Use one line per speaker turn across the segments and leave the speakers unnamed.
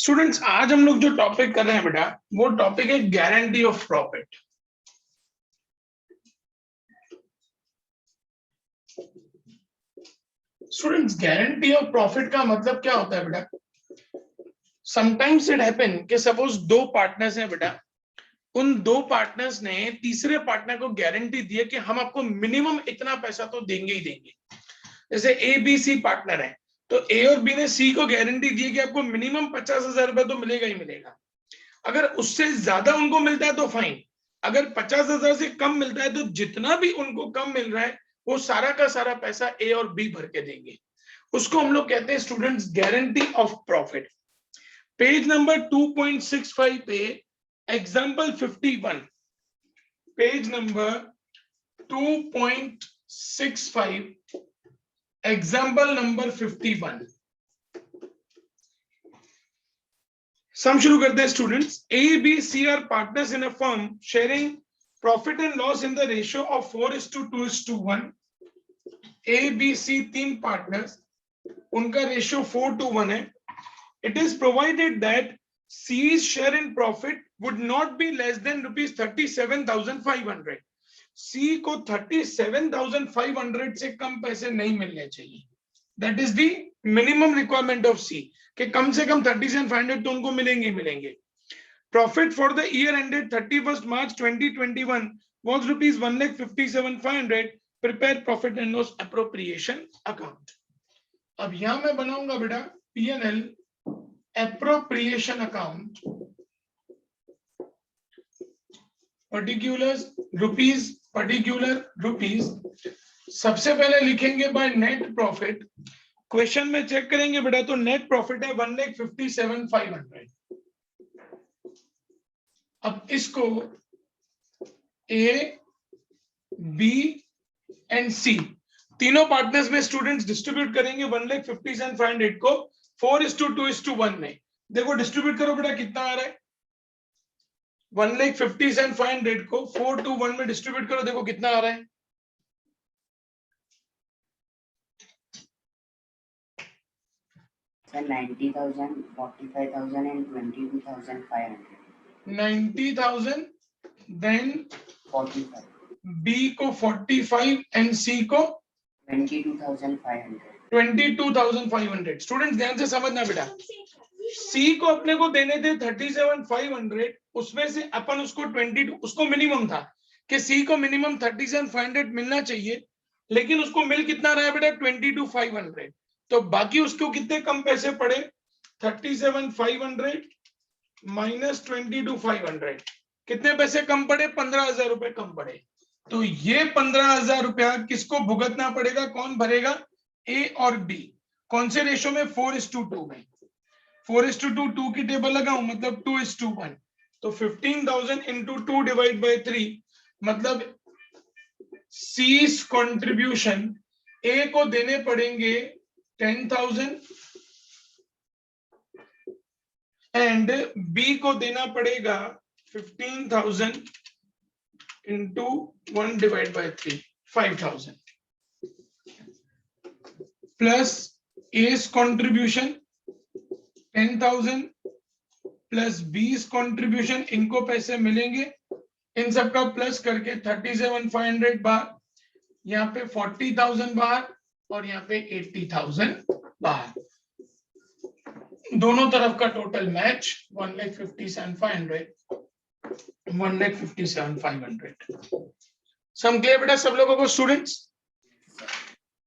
Students, आज हम लोग जो टॉपिक कर रहे हैं बेटा, वो टॉपिक है guarantee of profit. Students, guarantee of profit का मतलब क्या होता है बेटा? समटाइम्स इट हैपन कि सपोज दो पार्टनर्स हैं बेटा, उन दो पार्टनर्स ने तीसरे पार्टनर को गारंटी दी है कि हम आपको मिनिमम इतना पैसा तो देंगे ही देंगे। जैसे ए बी सी पार्टनर है, तो ए और बी ने सी को गारंटी दी है कि आपको मिनिमम 50,000 रुपए तो मिलेगा ही मिलेगा। अगर उससे ज्यादा उनको मिलता है तो फाइन, अगर 50,000 से कम मिलता है तो जितना भी उनको कम मिल रहा है वो सारा का सारा पैसा ए और बी भर के देंगे। उसको हम लोग कहते हैं students guarantee of profit. Page number 2.65 पे example 51, page number 2.65 example number 51। Sum शुरू करते हैं students. A B C are partners in a firm sharing profit and loss in the ratio of 4:2:1। A B C तीन partners, उनका ratio 4:1 है। It is provided that C's share in profit would not be less than rupees 37,500। C को 37,500 से कम पैसे नहीं मिलने चाहिए। That is the minimum requirement of C, कि कम से कम 37,500 तो उनको मिलेंगे ही मिलेंगे। Profit for the year ended 31st March 2021 was rupees 1,57,500। Prepare profit and loss appropriation account। अब यहां मैं बनाऊंगा बेटा P&L appropriation account, particular rupees। सबसे पहले लिखेंगे बाय नेट प्रॉफिट। क्वेश्चन में चेक करेंगे बेटा तो नेट प्रॉफिट है 1,57,500। अब इसको ए बी एंड सी तीनों पार्टनर्स में स्टूडेंट्स डिस्ट्रीब्यूट करेंगे 1,57,500 को 4:2:1 में। देखो डिस्ट्रीब्यूट करो बेटा, कितना आ रहा है? 1,57,500 को 4:1 में डिस्ट्रीब्यूट करो, देखो कितना आ रहा है?
90,000, 45,000 and 22,500।
90,000, देन
45,
बी को 45 एंड सी को
22,500।
22,500। स्टूडेंट्स ध्यान से समझना बेटा, सी को अपने को देने थे 37,500, उसमें से अपन उसको 22, उसको मिनिमम था कि सी को मिनिमम 37,500 मिलना चाहिए, लेकिन उसको मिल कितना रहा है बेटा? 22,500। तो बाकी उसको कितने कम पैसे पड़े? 37,500 माइनस 22,500, कितने पैसे कम पड़े? 15,000 रुपए कम पड़े। तो ये 15,000 रुपया किसको भुगतना पड़ेगा? कौन भरेगा? ए और बी। कौन से रेशो में? 4:2 में। 4:2 की टेबल लगाऊं मतलब 2:1। तो 15,000 इंटू 2 डिवाइड बाई 3, मतलब सीज कॉन्ट्रीब्यूशन ए को देने पड़ेंगे 10,000 एंड बी को देना पड़ेगा 15,000 into 1 divide by 3, 5,000 plus S contribution 10,000 plus बीस कॉन्ट्रीब्यूशन, इनको पैसे मिलेंगे, इन सबका प्लस करके 37,500 बाहर, यहाँ पे 40,000 बाहर और यहाँ पे 80,000 बाहर। दोनों तरफ का टोटल मैच 1,57,500, 1,57,500। सम क्लियर बेटा सब लोगों को? स्टूडेंट्स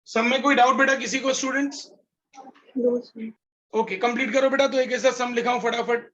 सम में कोई डाउट बेटा किसी को? स्टूडेंट्स ओके, कंप्लीट करो बेटा। तो एक ऐसा सम लिखाऊं फटाफट।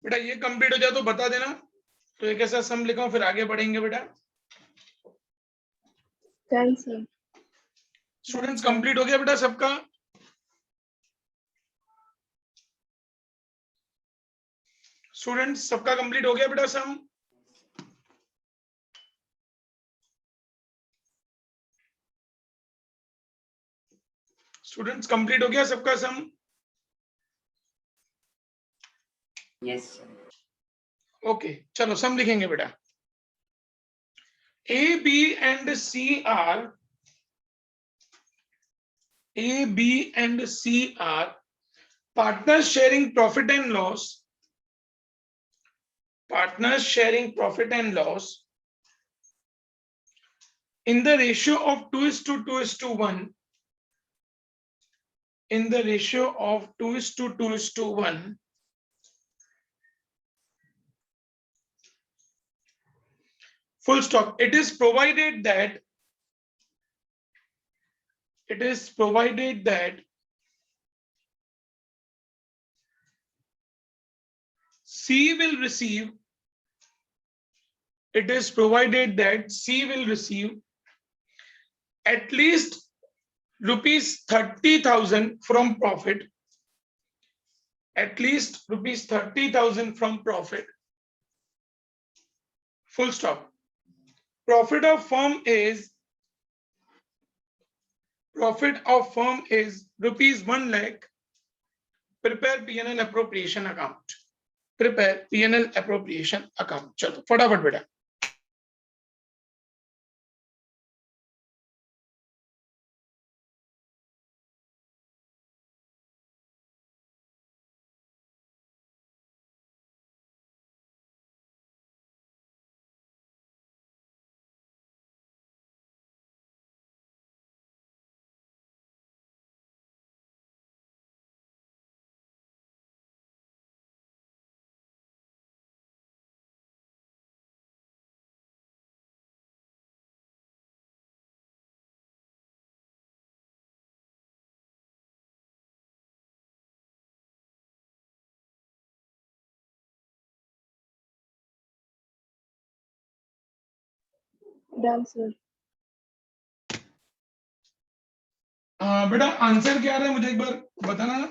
बेटा ये कंप्लीट हो जाए तो बता देना, तो एक ऐसा सम लिखा हूं, फिर आगे बढ़ेंगे बेटा।
Done sir.
स्टूडेंट्स कंप्लीट हो गया बेटा सबका? स्टूडेंट्स सबका कंप्लीट हो गया बेटा सम? स्टूडेंट्स कंप्लीट हो गया सबका सम?
Yes sir.
ओके चलो सम लिखेंगे बेटा। A, B and C are partners sharing profit and loss. Partners sharing profit and loss in the ratio of 2:2:1. In the ratio of 2:2:1. Full stop. It is provided that C will receive. It is provided that C will receive at least rupees 30,000 from profit. At least rupees 30,000 from profit. Full stop. Profit of firm is rupees 1 lakh. Prepare P&L appropriation account. Prepare P&L appropriation account. चलो फटाफट बेटा।
Done sir.
बेटा answer क्या आ रहा है मुझे एक बार बताना ना।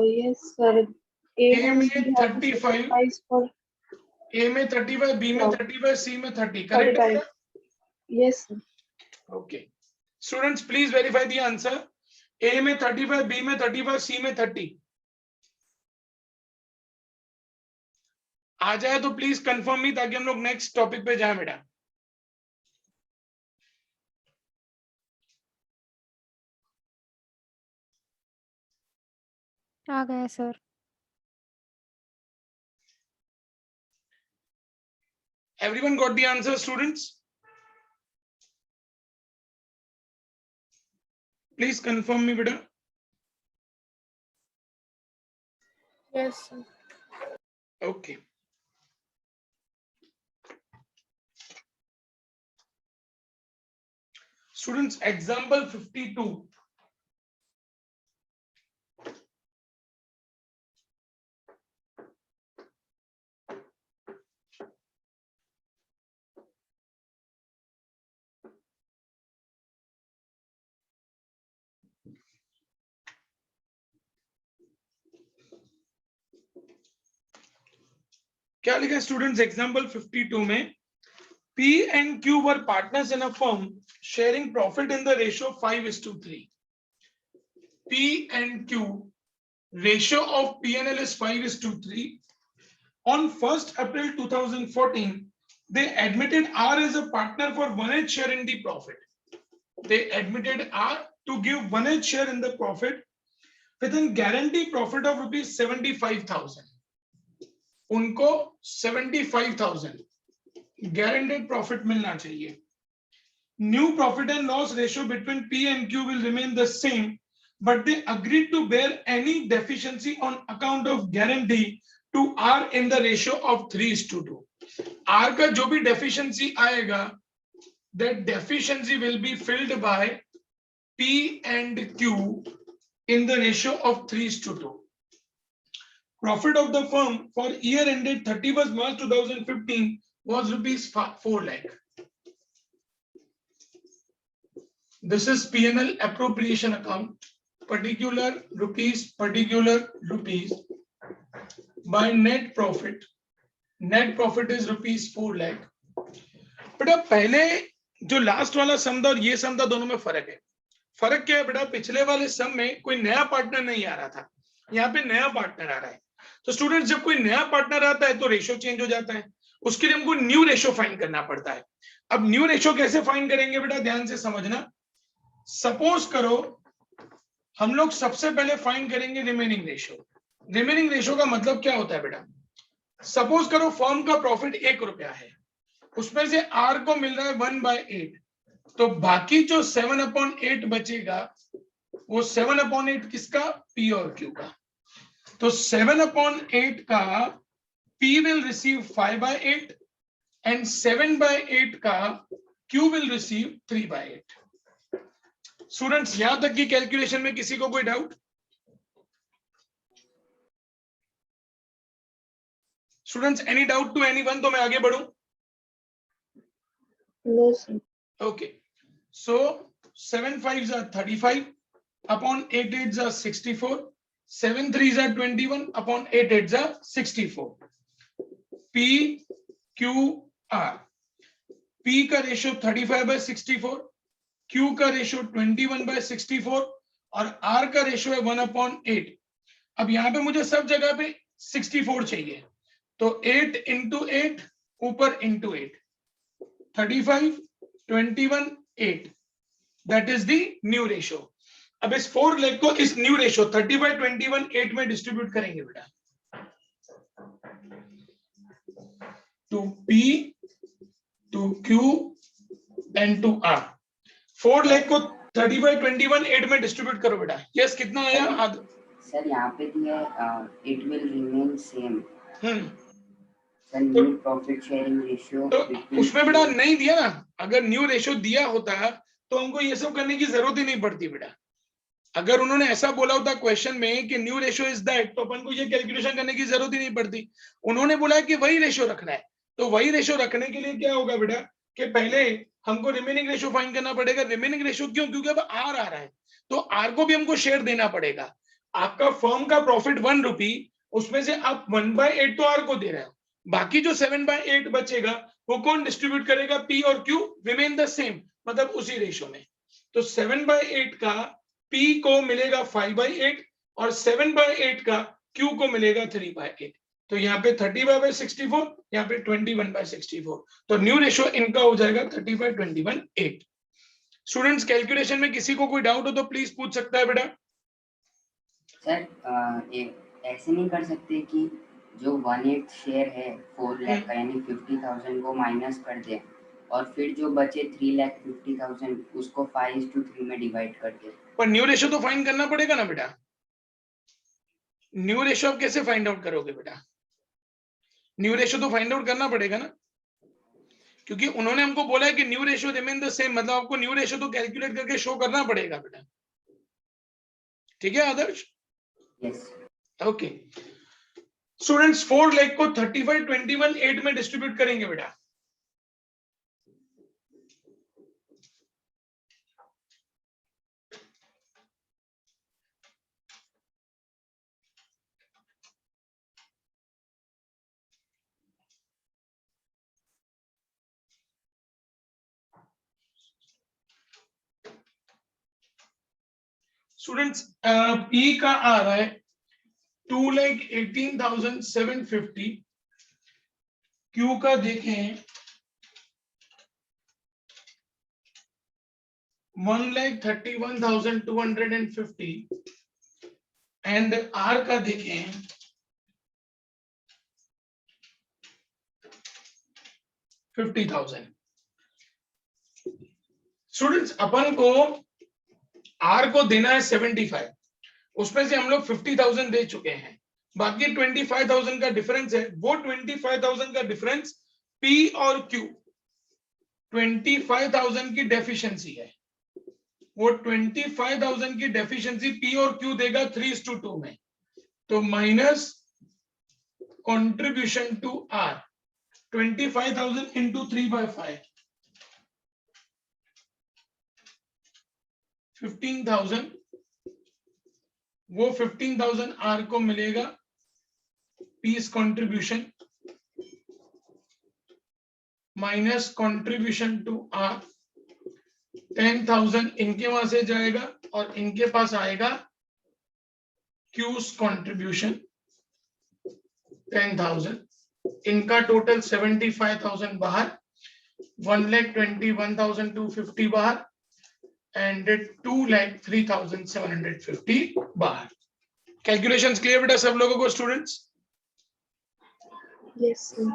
Yes sir.
A में 35,
फॉर
A में 35, B में 35, C में 30, करेक्ट है बेटा?
Yes sir.
Okay students please verify the answer. A में 35, B में 35, C में 30 आ जाए तो प्लीज कंफर्म मी, ताकि हम लोग नेक्स्ट टॉपिक पे जाएं बेटा।
आ गया sir.
Everyone got the answer, students? Please confirm me बेटा।
Yes sir.
Okay. Students, example 52. क्या लिखा है स्टूडेंट्स एग्जाम्पल 52 में? P and Q were partners in a firm sharing profit in the ratio 5:3. P and Q ratio of P&L is 5:3. On 1st April 2014, they admitted R as a partner for 1/8 share in the profit. They admitted R to give 1/8 share in the profit with a guaranteed profit of rupees 75,000. उनको 75,000 guaranteed profit मिलना चाहिए. New profit and loss ratio between P and Q will remain the same, but they agreed to bear any deficiency on account of guarantee to R in the ratio of 3:2. R का जो भी deficiency आएगा, that deficiency will be filled by P and Q in the ratio of 3:2. Profit of the firm for year ended 31st March 2015 was rupees 4 lakh. This is P&L appropriation account, particular rupees by net profit. Net profit is rupees 4 lakh. बेटा पहले जो last वाला सम था और ये सम था, दोनों में फर्क है. फर्क क्या है बेटा? पिछले वाले सम में कोई नया पार्टनर नहीं आ रहा था, यहाँ पे नया पार्टनर आ रहा है. तो स्टूडेंट, जब कोई नया पार्टनर आता है तो रेशियो चेंज हो जाता है. उसके लिए हमको न्यू रेशियो फाइंड करना पड़ता है. अब न्यू रेशियो कैसे फाइंड करेंगे बेटा? ध्यान से समझना. सपोज करो हम लोग सबसे पहले फाइंड करेंगे रिमेनिंग रेशियो. रिमेनिंग रेशियो का मतलब क्या होता है बेटा? सपोज करो फर्म का प्रॉफिट 1 रुपया है, उसमें से आर को मिल रहा है 1/8, तो बाकी जो 7/8 बचेगा वो 7/8 किसका? पी और क्यू का. तो 7/8 का P will receive 5/8 and 7/8 का Q will receive 3/8. स्टूडेंट्स, यहां तक की कैलकुलेशन में किसी को कोई doubt? Students, any doubt to anyone? तो मैं आगे बढ़ूं.
No, sir.
Okay, so 7 5s are 35 upon 8 8s are 64, 7 3s are 21 upon 8 8s are 64. P Q R. P का रेशियो 35/64, Q का रेशियो 21/64 और R का रेशियो है 1/8. अब यहाँ पे मुझे सब जगह पे 64 चाहिए, तो 8 into 8 ऊपर into 8, 35 21 8, that is the new ratio. अब इस 4 लाख को इस न्यू रेशियो 35 21 8 में डिस्ट्रीब्यूट करेंगे बेटा. To P, to Q and to R. 4 lakh को 35 21 8 में डिस्ट्रीब्यूट करो बेटा. यस, कितना आया?
सर यहाँ पे दिया इट विल रिमेन सेम.
तो
न्यू प्रॉफिट शेयरिंग रेशियो
तो उसमें बेटा नहीं दिया ना. अगर न्यू रेशियो दिया होता तो हमको ये सब करने की जरूरत ही नहीं पड़ती बेटा. अगर उन्होंने ऐसा बोला होता क्वेश्चन में कि न्यू रेशियो इज दैट, तो अपन को ये कैलकुलेशन करने की जरूरत ही नहीं पड़ती. उन्होंने बोला है कि वही रेशियो रखना है, तो वही रेशियो रखने के लिए क्या होगा बेटा कि पहले हमको रिमेनिंग रेशियो फाइंड करना पड़ेगा. रिमेनिंग रेशियो क्यों? क्योंकि अब आर आ रहा है, तो आर को भी हमको शेयर देना पड़ेगा. आपका फर्म का प्रॉफिट 1 रुपी, उसमें से आप 1/8 तो आर को दे रहे हो, बाकी जो 7/8 बचेगा वो कौन डिस्ट्रीब्यूट करेगा? P और Q रिमेन द सेम, मतलब उसी रेशियो में. तो 7/8 का P को मिलेगा 5/8 और 7/8 का Q को मिलेगा 3/8. तो यहाँ पे 35/64, यहाँ पे 21/64. तो न्यू रेशियो इनका हो जाएगा 35 21 8. स्टूडेंट्स, कैलकुलेशन में किसी को कोई डाउट हो तो प्लीज पूछ सकता है बेटा.
सर ऐसे नहीं कर सकते कि जो 1/8 शेयर है 4 लाख का, यानी 50,000 को माइनस कर दे और फिर जो बचे 3,50,000 उसको 5:3 में डिवाइड कर दे.
पर न्यू रेशियो तो फाइंड करना पड़ेगा ना बेटा. न्यू रेशियो आप कैसे फाइंड आउट करोगे बेटा? न्यू रेशियो तो फाइंड आउट करना पड़ेगा ना, क्योंकि उन्होंने हमको बोला है कि new ratio remain the same, मतलब आपको न्यू रेशियो तो कैलकुलेट करके शो करना पड़ेगा बेटा. ठीक है आदर्श?
यस.
ओके स्टूडेंट्स, 4 लाख को 35 21 8 में डिस्ट्रीब्यूट करेंगे बेटा. स्टूडेंट्स, P का आ रहा है 2,18,750. Q का देखें 1,31,250 एंड R का देखें 50,000. स्टूडेंट्स, अपन को R को देना है 75, उसमें से हम लोग 50,000 दे चुके हैं, बाकी 25,000 का डिफरेंस है. वो 25,000 का डिफरेंस P और Q 25,000 की डेफिशिएंसी है. वो 25,000 की डेफिशिएंसी पी और क्यू देगा 3:2 में, तो minus contribution to R 25,000 into 3/5 15,000, वो 15,000 आर को मिलेगा पीस contribution minus contribution to R 10,000 इनके वहां से जाएगा और इनके पास आएगा क्यूज कंट्रीब्यूशन 10,000, इनका टोटल 75,000 बाहर, 1,21,250 बाहर एंड 2,03,750 बाहर। कैलकुलेशंस क्लियर बेटा सब लोगों को स्टूडेंट्स?
Yes, sir.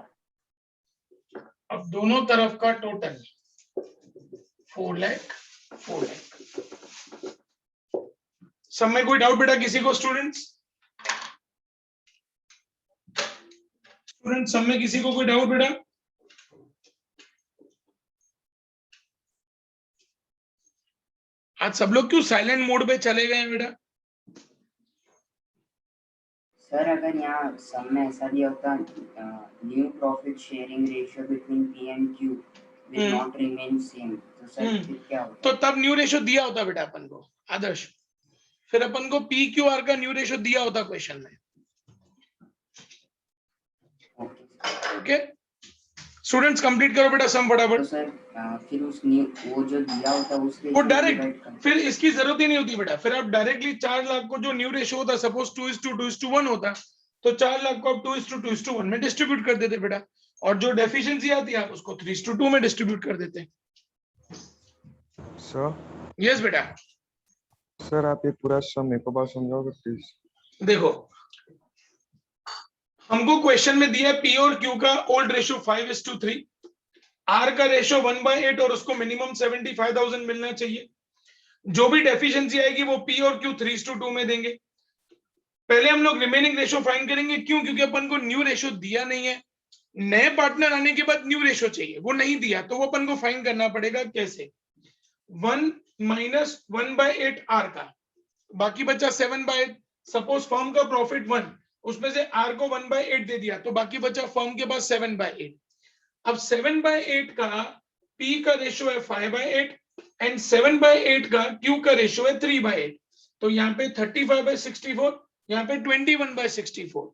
अब दोनों तरफ का टोटल 4 लाख। सब में कोई डाउट बेटा किसी को स्टूडेंट्स? सब में किसी को कोई डाउट बेटा? आज सब लोग क्यों साइलेंट मोड पे चले गए हैं बेटा?
सर अगर यहाँ सम में ऐसा दिया होता new profit sharing ratio between P and Q will not remain same, तो सर फिर क्या होता?
तो तब न्यू रेशियो दिया होता बेटा अपन को आदर्श, फिर अपन को पी क्यू आर का न्यू रेशियो दिया होता क्वेश्चन में। ओके स्टूडेंट्स कंप्लीट करो बेटा सम फटाफट।
तो सर फिर उस वो जो दिया होता उसके
वो डायरेक्ट फिर इसकी जरूरत ही नहीं होती बेटा, फिर आप डायरेक्टली 4 लाख को जो न्यू रेशियो होता सपोज 2:2:1 होता तो 4 लाख को आप 2:2:1 में डिस्ट्रीब्यूट कर देते बेटा, और जो डेफिशिएंसी आती है आप उसको 3:2 में डिस्ट्रीब्यूट कर देते।
सर
यस बेटा।
सर आप ये पूरा सम एक बार समझाओगे प्लीज?
देखो हमको क्वेश्चन में दिया पी और क्यू का ओल्ड रेशियो 5:3, आर का रेशियो 1/8 और उसको मिनिमम 75,000 मिलना चाहिए। जो भी डेफिशिएंसी आएगी वो पी और क्यू 3:2 में देंगे। पहले हम लोग रिमेनिंग रेशियो फाइंड करेंगे, क्यों? क्योंकि अपन को न्यू रेशियो दिया नहीं है, नए पार्टनर आने के बाद न्यू रेशियो चाहिए, वो नहीं दिया तो वो अपन को फाइंड करना पड़ेगा। कैसे? 1 माइनस 1/8 आर का, बाकी बचा 7/8। सपोज फर्म का प्रॉफिट 1, उसमें से आर को 1/8 दे दिया तो बाकी बचा फर्म के पास 7/8। अब 7/8 का पी का रेशियो है 5/8 एंड 7/8 का क्यू का रेशियो है 3/8, तो यहाँ पे 35/64, यहाँ पे 21/64।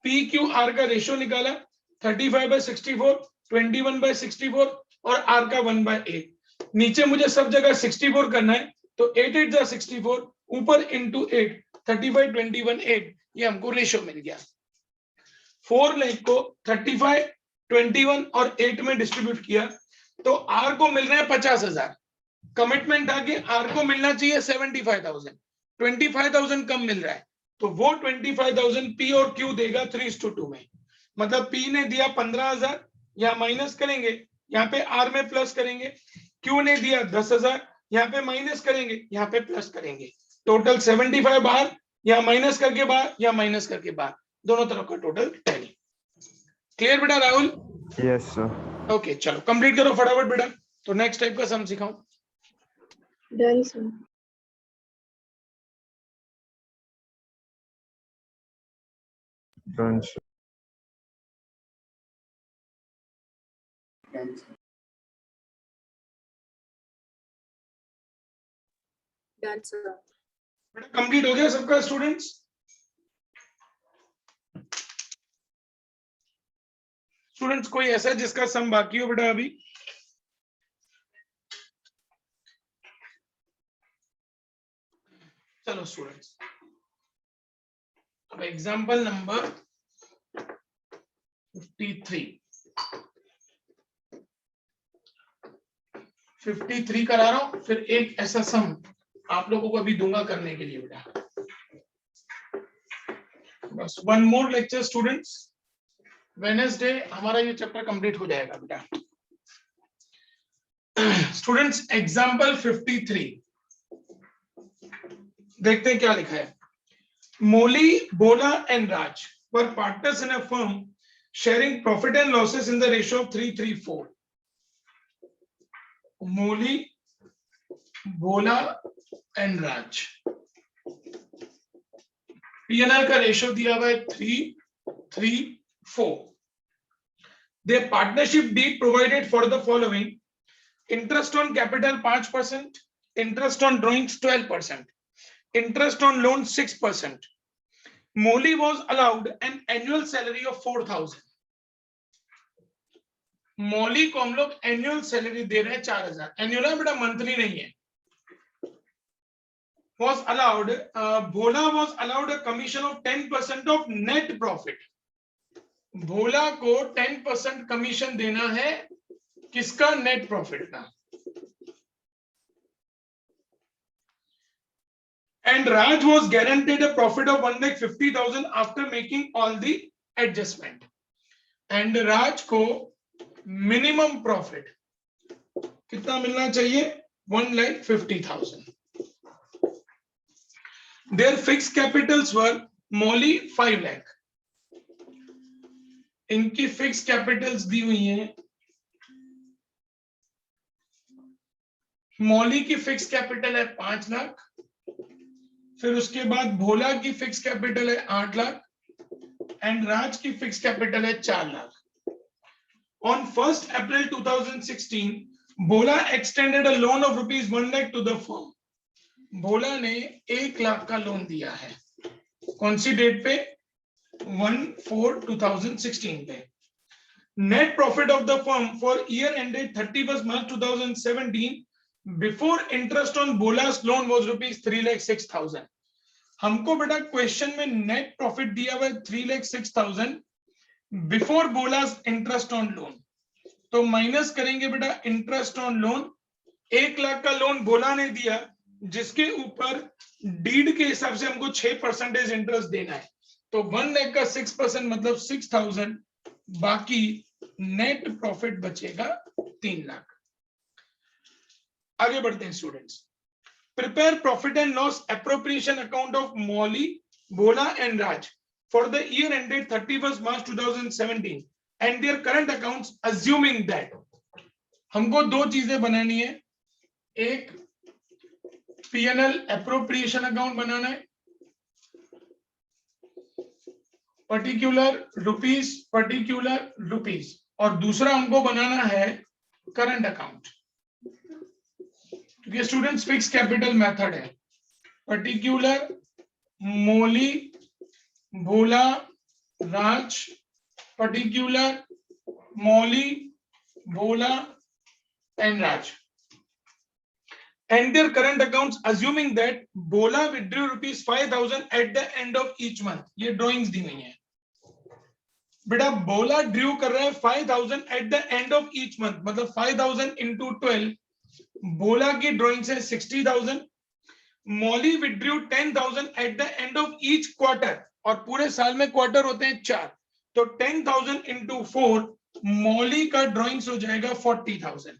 पी क्यू आर का रेशियो निकाला 35/64, 21/64 और आर का 1/8। नीचे मुझे सब जगह 64 करना है तो 8 8 64 ऊपर इंटू 8 35 21 8, ये हमको रेशियो मिल गया। 4 लाख को 35 21 और 8 में डिस्ट्रीब्यूट किया तो आर को मिल रहा है 50,000। कमिटमेंट आगे आर को मिलना चाहिए 75,000, 25,000 कम मिल रहा है तो वो 25,000 पी और क्यू देगा 3:2 में। मतलब पी ने दिया 15,000, यहाँ माइनस करेंगे, यहाँ पे आर में प्लस करेंगे। क्यू ने दिया 10,000, यहाँ पे माइनस करेंगे, यहाँ पे प्लस करेंगे। टोटल 75 बाहर, यहाँ माइनस करके बाहर, यहाँ माइनस करके बाहर, दोनों तरफ का टोटल 10। क्लियर बेटा राहुल?
Yes sir.
ओके चलो कंप्लीट करो फटाफट बेटा। तो नेक्स्ट टाइप का सम सिखाऊं?
Done, sir.
Done sir.
Done, sir.
बेटा कंप्लीट हो गया सबका स्टूडेंट्स? स्टूडेंट्स कोई ऐसा है जिसका सम बाकी हो बेटा अभी? चलो स्टूडेंट्स अब एग्जांपल नंबर 53 करा रहा हूं, फिर एक ऐसा सम आप लोगों को अभी दूंगा करने के लिए बेटा। बस one more lecture students, Wednesday हमारा ये चैप्टर कंप्लीट हो जाएगा बेटा। स्टूडेंट्स एग्जांपल 53 देखते हैं क्या लिखा है। मोली, बोला and Raj were partners in a firm sharing profit and losses in the ratio of 3:3:4. Mauli, Bhola and Raj. PNL का रेशियो दिया हुआ है 3:3:4। Their partnership deed provided for the following: interest on capital 5%, interest on drawings 12%, interest on loan 6%. Molly was allowed an annual salary of 4,000. मौली को हम लोग annual salary दे रहे हैं 4,000। Annual है बेटा, मंथली नहीं है। Was allowed, Bhola was allowed a commission of 10% of net profit. भोला को 10% कमीशन देना है किसका? नेट प्रॉफिट का। And Raj was guaranteed a profit of 1,50,000 after making all the adjustment. And Raj को मिनिमम प्रॉफिट कितना मिलना चाहिए? 1,50,000. Their fixed capitals were Molly 5 lakh. इनकी फिक्स कैपिटल्स दी हुई हैं। मौली की फिक्स कैपिटल है 5 लाख, फिर उसके बाद भोला की फिक्स कैपिटल है 8 लाख एंड राज की फिक्स कैपिटल है 4 lakh. On 1st April 2016, Bhola extended a loan of ₹1 lakh to the firm. भोला ने 1 लाख का लोन दिया है। कौन सी डेट पे? 1/4/2016 पे। Net profit of the firm for year ended 31st March 2017 before interest on Bola's loan was ₹3,06,000. हमको बेटा क्वेश्चन में नेट प्रॉफिट दिया हुआ है 3,06,000 before bolus interest on loan. तो माइनस करेंगे बेटा इंटरेस्ट ऑन लोन। 1 लाख का लोन बोला ने दिया जिसके ऊपर डीड के हिसाब से हमको 6% इंटरेस्ट देना है। तो 1 लाख का 6% मतलब 6,000, बाकी नेट प्रॉफिट बचेगा 3 लाख। आगे बढ़ते हैं students. Prepare profit and loss appropriation account of Mauli, Bhola and Raj for the year ended 31st March 2017 and their current accounts assuming that. हमको दो चीजें बनानी है, एक पीएनएल एप्रोप्रिएशन अकाउंट बनाना है, पर्टिकुलर रुपीस, और दूसरा हमको बनाना है करंट अकाउंट। क्योंकि स्टूडेंट्स फिक्स कैपिटल मेथड है। Particular Mauli, Bhola, Raj, particular Mauli, Bhola and Raj, and their current accounts assuming that Bola withdrew ₹5,000 at the end of each month. ये ड्राइंग्स दी हुई है बेटा। बोला ड्रू कर रहा है 5,000 at the end of each month, मतलब 5,000 into 12। बोला की ड्राइंग्स है 60,000। मौली withdrew 10,000 at the end of each quarter, और पूरे साल में क्वार्टर होते हैं 4, तो 10,000 into 4 मौली का ड्राइंग्स हो जाएगा 40,000।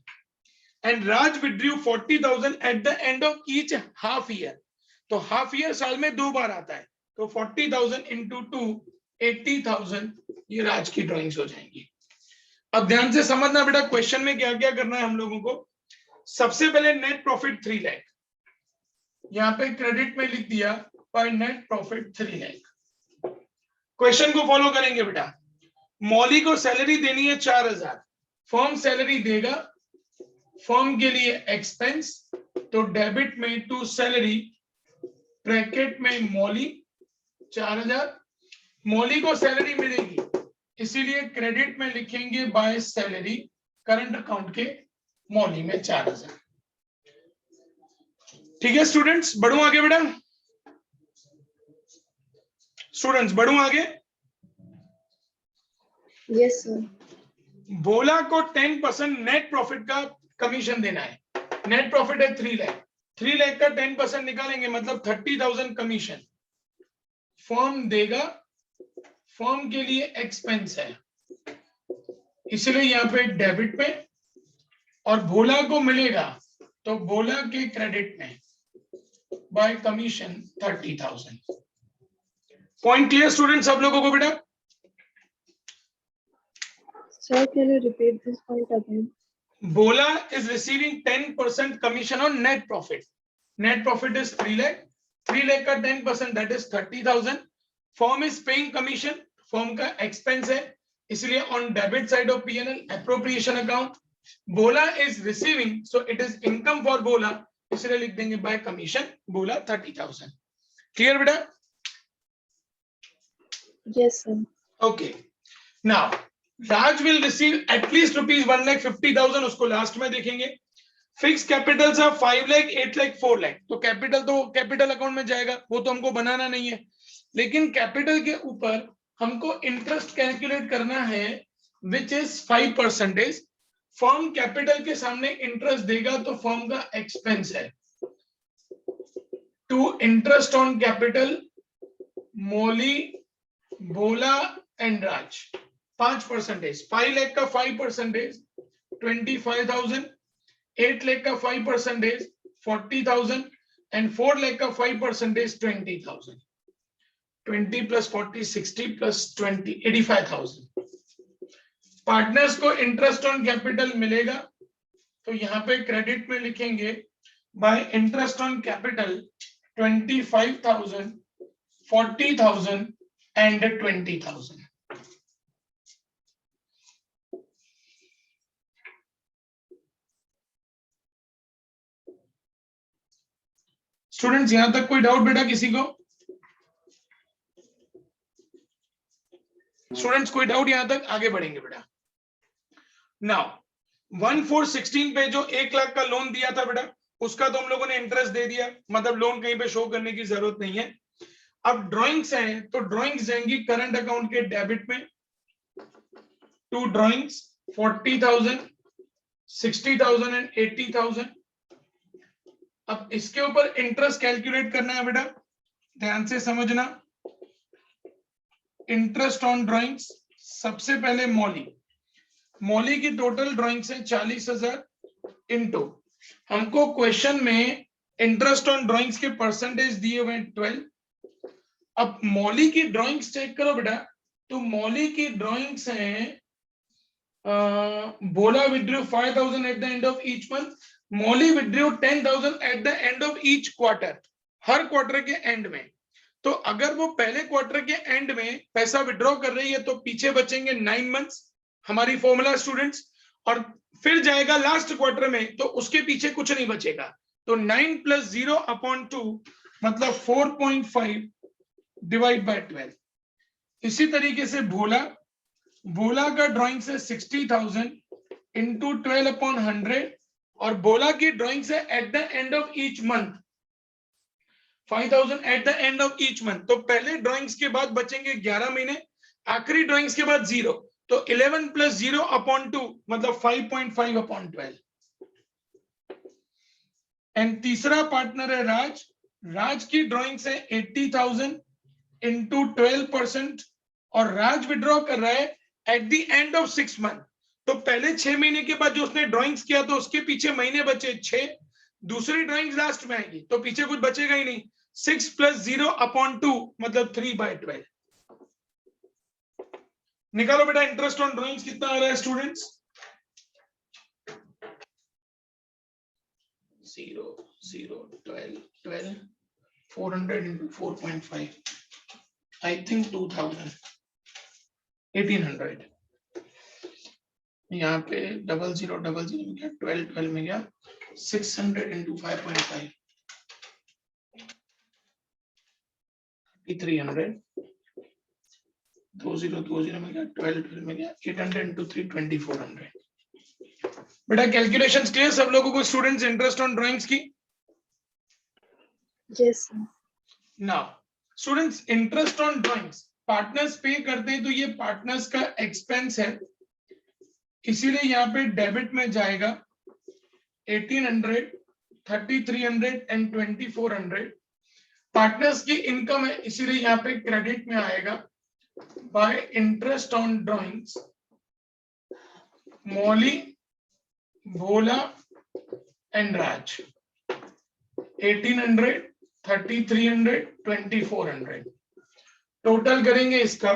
And Raj withdrew 40,000 at the end of each half year. तो हाफ ईयर साल में 2 बार आता है, तो 40,000 into 2 80,000 ये राज की ड्राइंग्स हो जाएंगी। अब ध्यान से समझना बेटा क्वेश्चन में क्या क्या करना है हम लोगों को। सबसे पहले नेट प्रॉफिट 3 लाख, यहाँ पे क्रेडिट में लिख दिया पर नेट प्रॉफिट 3 लाख। क्वेश्चन को फॉलो करेंगे बेटा। मौली को सैलरी देनी है 4,000, फर्म सैलरी देगा, फर्म के लिए एक्सपेंस, तो डेबिट में टू सैलरी, ब्रैकेट में मौली 4,000। मौली को सैलरी मिलेगी इसीलिए क्रेडिट में लिखेंगे बाय सैलरी, करंट अकाउंट के मौली में 4,000। ठीक है स्टूडेंट्स, बढ़ूं आगे बेटा। स्टूडेंट्स बढ़ूं आगे।
Yes, sir.
भोला को 10% नेट प्रॉफिट का कमीशन देना है। नेट प्रॉफिट है 3 लाख, 3 लाख का 10% निकालेंगे मतलब 30,000 कमीशन फर्म देगा। फर्म के लिए एक्सपेंस है इसलिए यहाँ पे डेबिट में, और भोला को मिलेगा तो भोला के क्रेडिट में bye commission 30,000। Point clear student सब लोगों को बेटा?
Sir, can you repeat this point again?
Bola is receiving 10% commission on net profit. Net profit is 3 lakh. 3 lakh का 10% that is 30,000. Firm is paying commission. Firm का expense है, इसलिए on debit side of P&L appropriation account. Bola is receiving, so it is income for Bola. इसलिए लिख देंगे by commission. Bola 30,000. Clear बेटा?
Yes, sir.
Okay. Now Raj will receive at least rupees 1,50,000. उसको last में देखेंगे. Fix capital से 5 लाख, 8 लाख, 4 लाख, तो capital तो कैपिटल अकाउंट में जाएगा, वो तो हमको बनाना नहीं है. लेकिन कैपिटल के ऊपर हमको इंटरेस्ट कैलकुलेट करना है विच इज 5%. फर्म कैपिटल के सामने इंटरेस्ट देगा तो फर्म का एक्सपेंस है. टू इंटरेस्ट ऑन कैपिटल मोली, बोला एंड राज 5%. 5 लाख का 5% 25,000. 8 lakh का 5% 40,000 and 4 lakh का 5% 20,000. 20 plus 40 60 plus 20 85,000. पार्टनर्स को इंटरेस्ट ऑन कैपिटल मिलेगा, तो यहाँ पे क्रेडिट में लिखेंगे bye interest on capital 25,000, 40,000 and 20,000. Students यहां तक कोई डाउट बेटा किसी को? स्टूडेंट्स कोई डाउट यहां तक? आगे बढ़ेंगे बेटा. नाउ 1,416 पे जो 1 लाख का लोन दिया था बेटा, उसका तो हम लोगों ने इंटरेस्ट दे दिया, मतलब लोन कहीं पे शो करने की जरूरत नहीं है. अब ड्राइंग्स हैं, तो ड्राइंग्स जाएंगी करंट अकाउंट के डेबिट में. 2 ड्राइंग्स 40,000, 60,000 एंड 80,000. अब इसके ऊपर इंटरेस्ट कैलकुलेट करना है बेटा, ध्यान से समझना. इंटरेस्ट ऑन ड्राइंग्स, सबसे पहले मौली की टोटल ड्राइंग्स है 40,000 इनटू, हमको क्वेश्चन में इंटरेस्ट ऑन ड्राइंग्स के परसेंटेज दिए हुए 12. अब मौली की ड्राइंग्स चेक करो बेटा, तो मौली की ड्राइंग्स हैं Bhola withdrew 5,000 at the end of each month. Mauli withdrew 10,000 at the end of each quarter, हर क्वार्टर के एंड में. तो अगर वो पहले क्वार्टर के एंड में पैसा विड्रॉ कर रही है तो पीछे बचेंगे 9 मंथ्स, हमारी फॉर्मूला स्टूडेंट्स, और फिर जाएगा लास्ट क्वार्टर में तो उसके पीछे कुछ नहीं बचेगा. तो 9 + 0/2 मतलब 4.5 डिवाइड बाय 12. इसी तरीके से बोला का ड्राइंग से 60,000 इंटू 12/100, और बोला की ड्राइंग से eight the end of each month 5,000 at the end of each month. तो पहले ड्राइंग्स के बाद बचेंगे 11 महीने, आखिरी ड्राइंग्स के बाद 0, तो 11 + 0/2 मतलब 5.5/12. एंड तीसरा पार्टनर है राज की ड्राइंग से 80,000 इंटू 12%, और राज विड्रॉ कर रहा है eight the end of 6 month. तो पहले 6 महीने के बाद जो उसने ड्राइंग्स किया तो उसके पीछे महीने बचे 6, दूसरी ड्राइंग्स लास्ट में आएगी तो पीछे कुछ बचेगा ही नहीं. 6 + 0/2 मतलब 3/12. निकालो बेटा इंटरेस्ट ऑन ड्राइंग्स कितना आ रहा है स्टूडेंट्स? 0 0 12 12 400 into 4.5 I think 2,000 1800. यहाँ पे 00 00 में गया, 12 12 में गया, 600 into 5.5 300, 20 20 में गया, 12 12 में गया, 800 into 3 2400. बेटा कैलकुलेशंस क्लियर सब लोगों को स्टूडेंट्स इंटरेस्ट ऑन ड्राइंग्स की?
Yes, sir.
Now students interest on drawings partners पे करते हैं तो ये पार्टनर्स का एक्सपेंस है, इसीलिए यहाँ पे डेबिट में जाएगा 1800, 3300 एंड 2400. पार्टनर्स की इनकम है इसीलिए यहाँ पे क्रेडिट में आएगा by interest on drawings Mauli, Bhola and Raj. 1800, 3300, 2400 total करेंगे इसका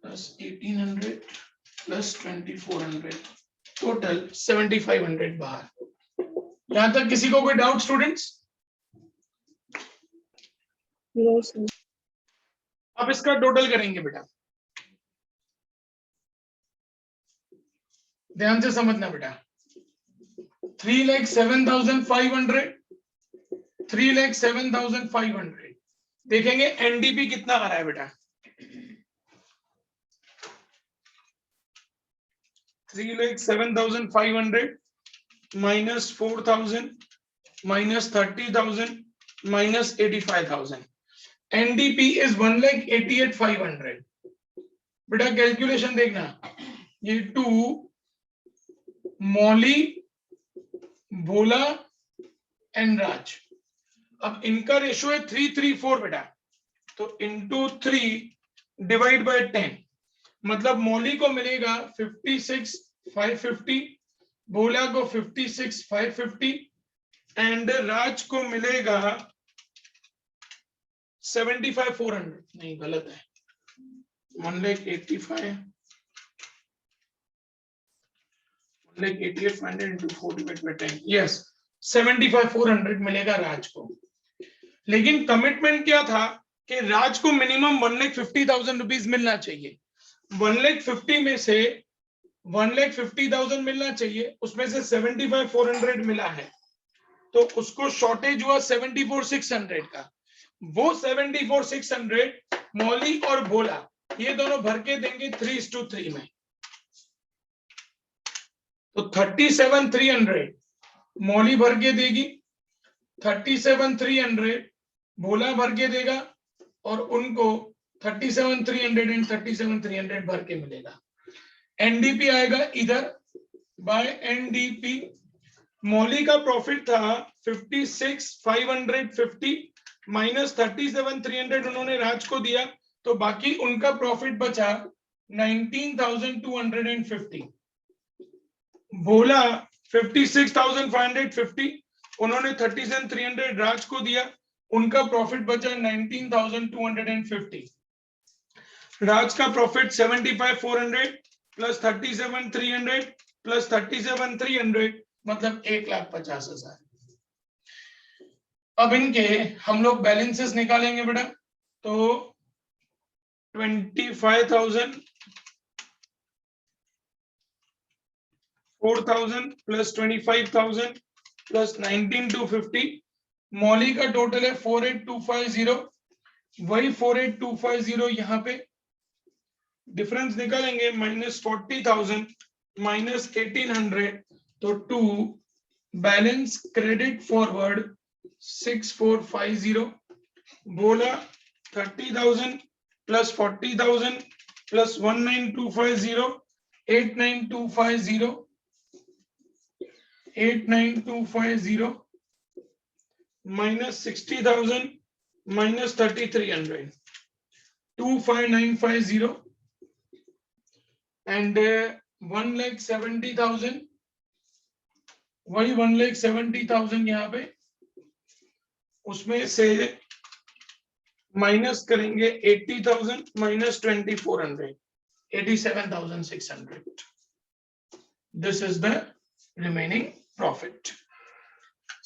प्लस 1800 प्लस 2400, टोटल 7500 बाहर। यहां तक किसी को कोई डाउट स्टूडेंट्स?
No, sir.
अब इसका टोटल करेंगे बेटा, ध्यान से समझना बेटा। 3,07,500, 3,07,500 देखेंगे एनडीपी कितना आ रहा है बेटा। 3,07,500 minus 4,000 minus 30,000 minus 85,000, NDP is 1,88,500। बेटा कैलकुलेशन देखना, ये टू मौली, भोला एंड राज। अब इनका रेशियो है 3:3:4 बेटा, तो इंटू 3 डिवाइड बाय 10, मतलब मौली को मिलेगा 56,550, भोला को 56,550 एंड राज को मिलेगा 75,400। नहीं गलत है, 1,88,500 into 4 divided by 10, yes 75,400 मिलेगा राज को। लेकिन कमिटमेंट क्या था कि राज को मिनिमम 1,50,000 रुपीज मिलना चाहिए। 1,50,000 में से 1,50,000 मिलना चाहिए, उसमें से 75,400 मिला है, तो उसको शॉर्टेज हुआ 74,600 का। वो 74,600 मौली और भोला ये दोनों भर के देंगे 3:3 में, तो 37,300 मौली भर के देगी, 37,300 भोला भर के देगा, और उनको 37,300 एंड 37,300 भर के मिलेगा। एनडीपी आएगा इधर बाय एनडीपी। मौली का प्रॉफिट था 56,550 माइनस 37,300 उन्होंने राज को दिया, तो बाकी उनका प्रॉफिट बचा 19,250। भोला 56,550, उन्होंने 37,300 राज को दिया, उनका प्रॉफिट बचा 19,250। राज का प्रॉफिट 75,400 प्लस 37,300 प्लस 37,300 मतलब 1,50,000। अब इनके हम लोग बैलेंसेस निकालेंगे बेटा, तो 25,000, 4,000 प्लस 25,000 प्लस 19,250, मौली का टोटल है 48,250, वही 48,250 यहाँ पे डिफरेंस निकालेंगे, माइनस 40,000 माइनस 1,800, तो 2 बैलेंस क्रेडिट फॉरवर्ड 6,450, बोला 30,000 plus 40,000 plus 19,250, 8,9,250, 8,9,250 minus 60,000 minus 3,300, 25,950 and 1,70,000, वही 1,70,000 यहाँ पे, उसमें से माइनस करेंगे 80,000 minus 2,400, 87,600। This is the remaining profit.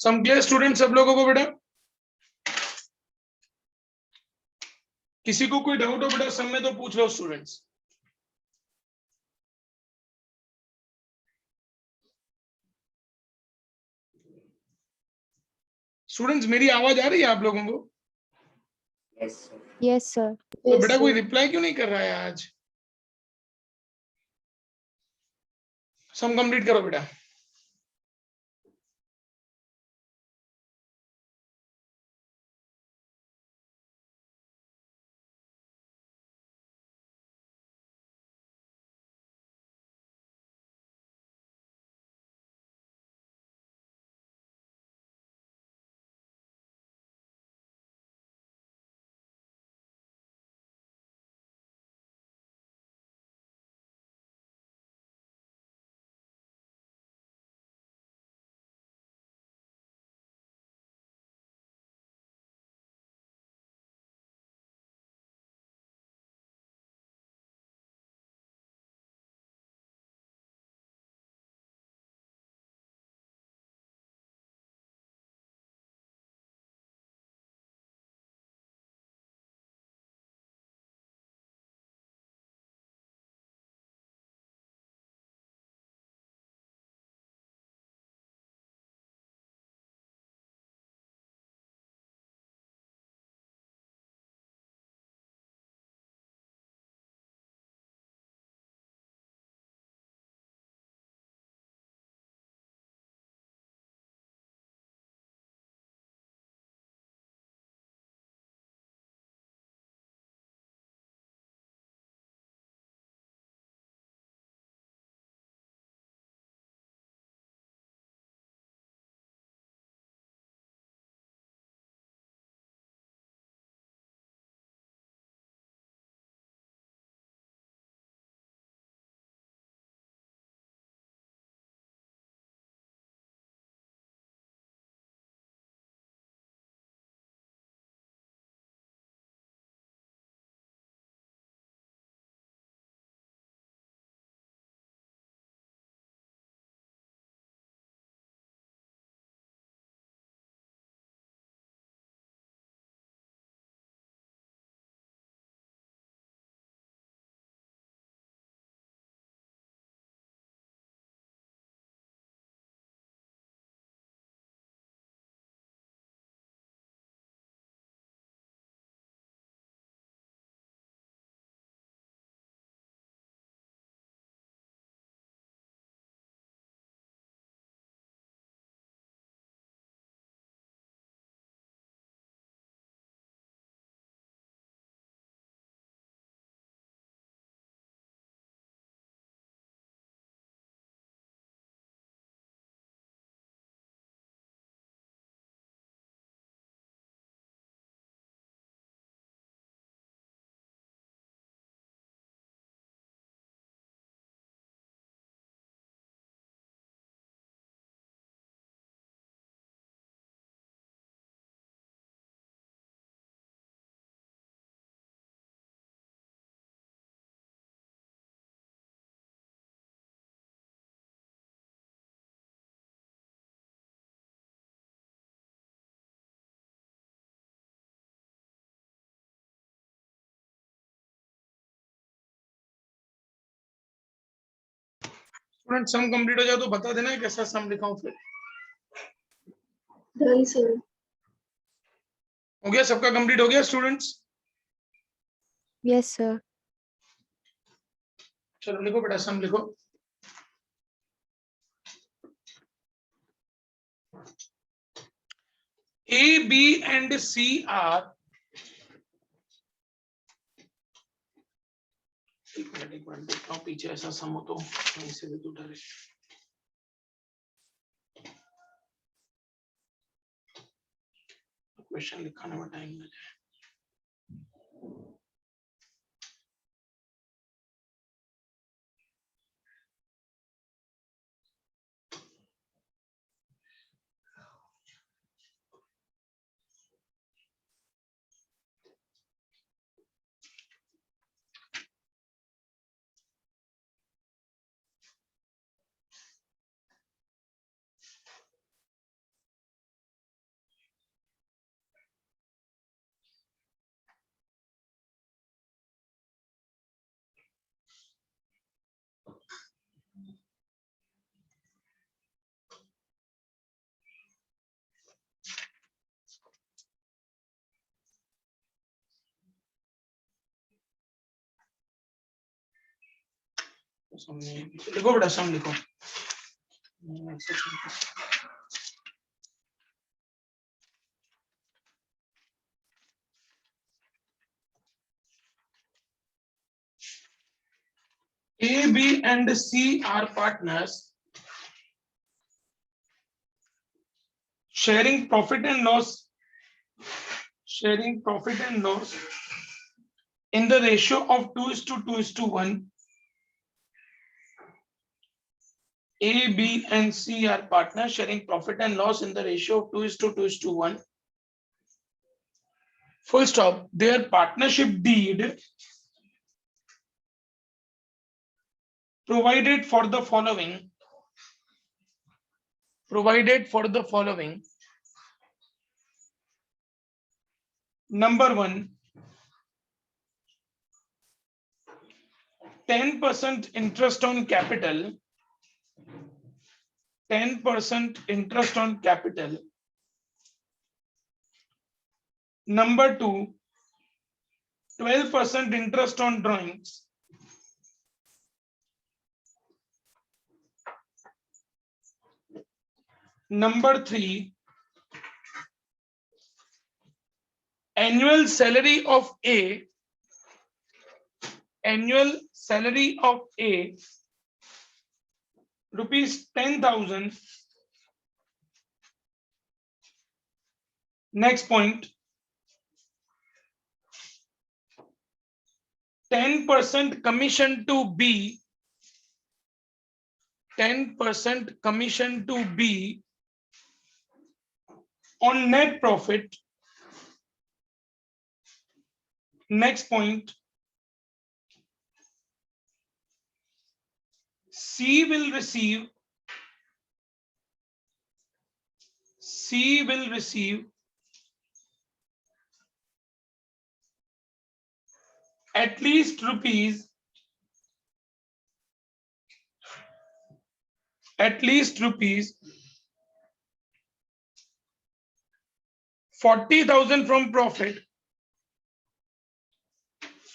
Sum clear student सब लोगों को बेटा? किसी को कोई डाउट हो बेटा सम में तो पूछ लो स्टूडेंट्स। स्टूडेंट्स मेरी आवाज आ रही है आप लोगों को?
Yes sir.
Yes sir.
तो बेटा कोई रिप्लाई क्यों नहीं कर रहा है आज? सम कंप्लीट करो बेटा। स्टूडेंट सम कंप्लीट हो जाए तो बता देना कैसा सम लिखा हूं फिर।
Done, sir.
हो गया सबका कंप्लीट हो गया स्टूडेंट्स?
Yes, sir.
चलो लिखो बेटा सम लिखो। A, B and C are एक मिनट देखता हूँ पीछे ऐसा सम हो तो वहीं से दे दो डायरेक्ट। क्वेश्चन लिखाने में टाइम लगे। लिखो बेटा सम लिखो। A, B and C are partners sharing profit and loss in the ratio of 2:2:1. A, B and C are partners sharing profit and loss in the ratio of 2:2:1. Full stop. Their partnership deed provided for the following. Number one, 10% interest on capital. 10% interest on capital. Number two, 12% interest on drawings. Number three, annual salary of A rupees 10,000. Next point, 10% commission to B. 10% commission to B on net profit. Next point, C will receive at least rupees 40,000 from profit.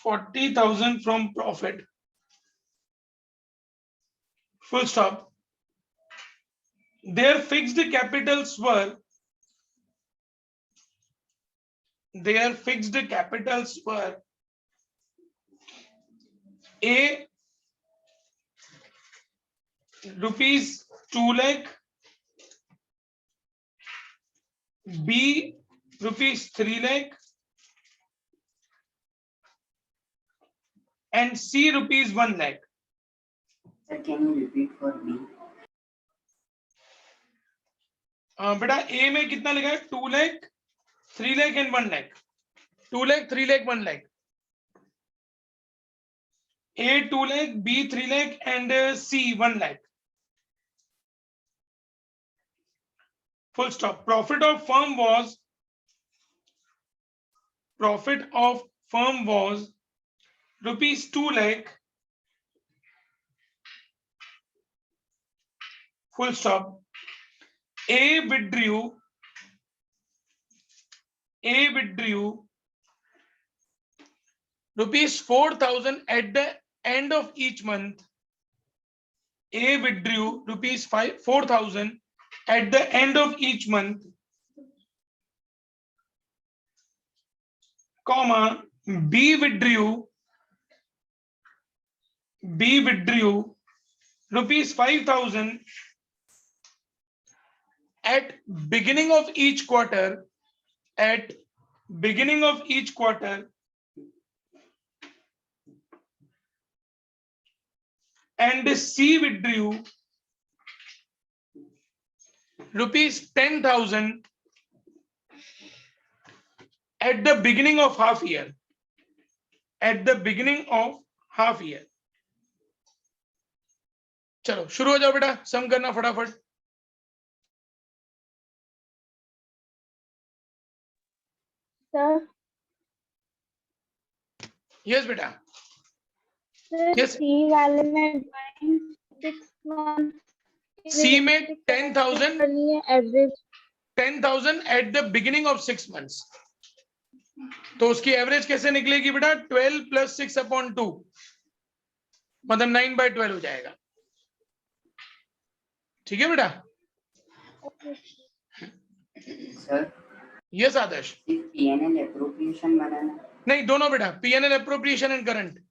40,000 from profit. Full stop. Their fixed capitals were A, rupees 2 lakh, B, rupees 3 lakh, and C, rupees 1 lakh.
Sir, can you repeat for B?
बेटा A में कितना लिखा है? 2 lakh, 3 lakh and 1 lakh. 2 lakh, 3 lakh, 1 lakh. A 2 lakh, B 3 lakh and C 1 lakh. Full stop. Profit of firm was rupees 2 lakh full stop. A withdrew rupees 4,000 at the end of each month. A withdrew rupees 4,000 at the end of each month, comma, B withdrew rupees 5,000 at beginning of each quarter, and C withdrew rupees 10,000 at the beginning of half year. चलो शुरू हो जाओ बेटा, सम करना फटाफट.
Sir,
yes बेटा.
sir,
Yes.
C वाले में 6 month.
C में 10,000
average
10,000 at the beginning of 6 months. तो उसकी एवरेज कैसे निकलेगी बेटा? 12 + 6/2 मतलब 9/12 हो जाएगा. ठीक है बेटा.
सर
यस आदर्श.
सिर्फ पीएनएल एप्रोप्रिएशन बनाना.
नहीं, दोनों बेटा, पीएनएल एप्रोप्रिएशन एंड करंट.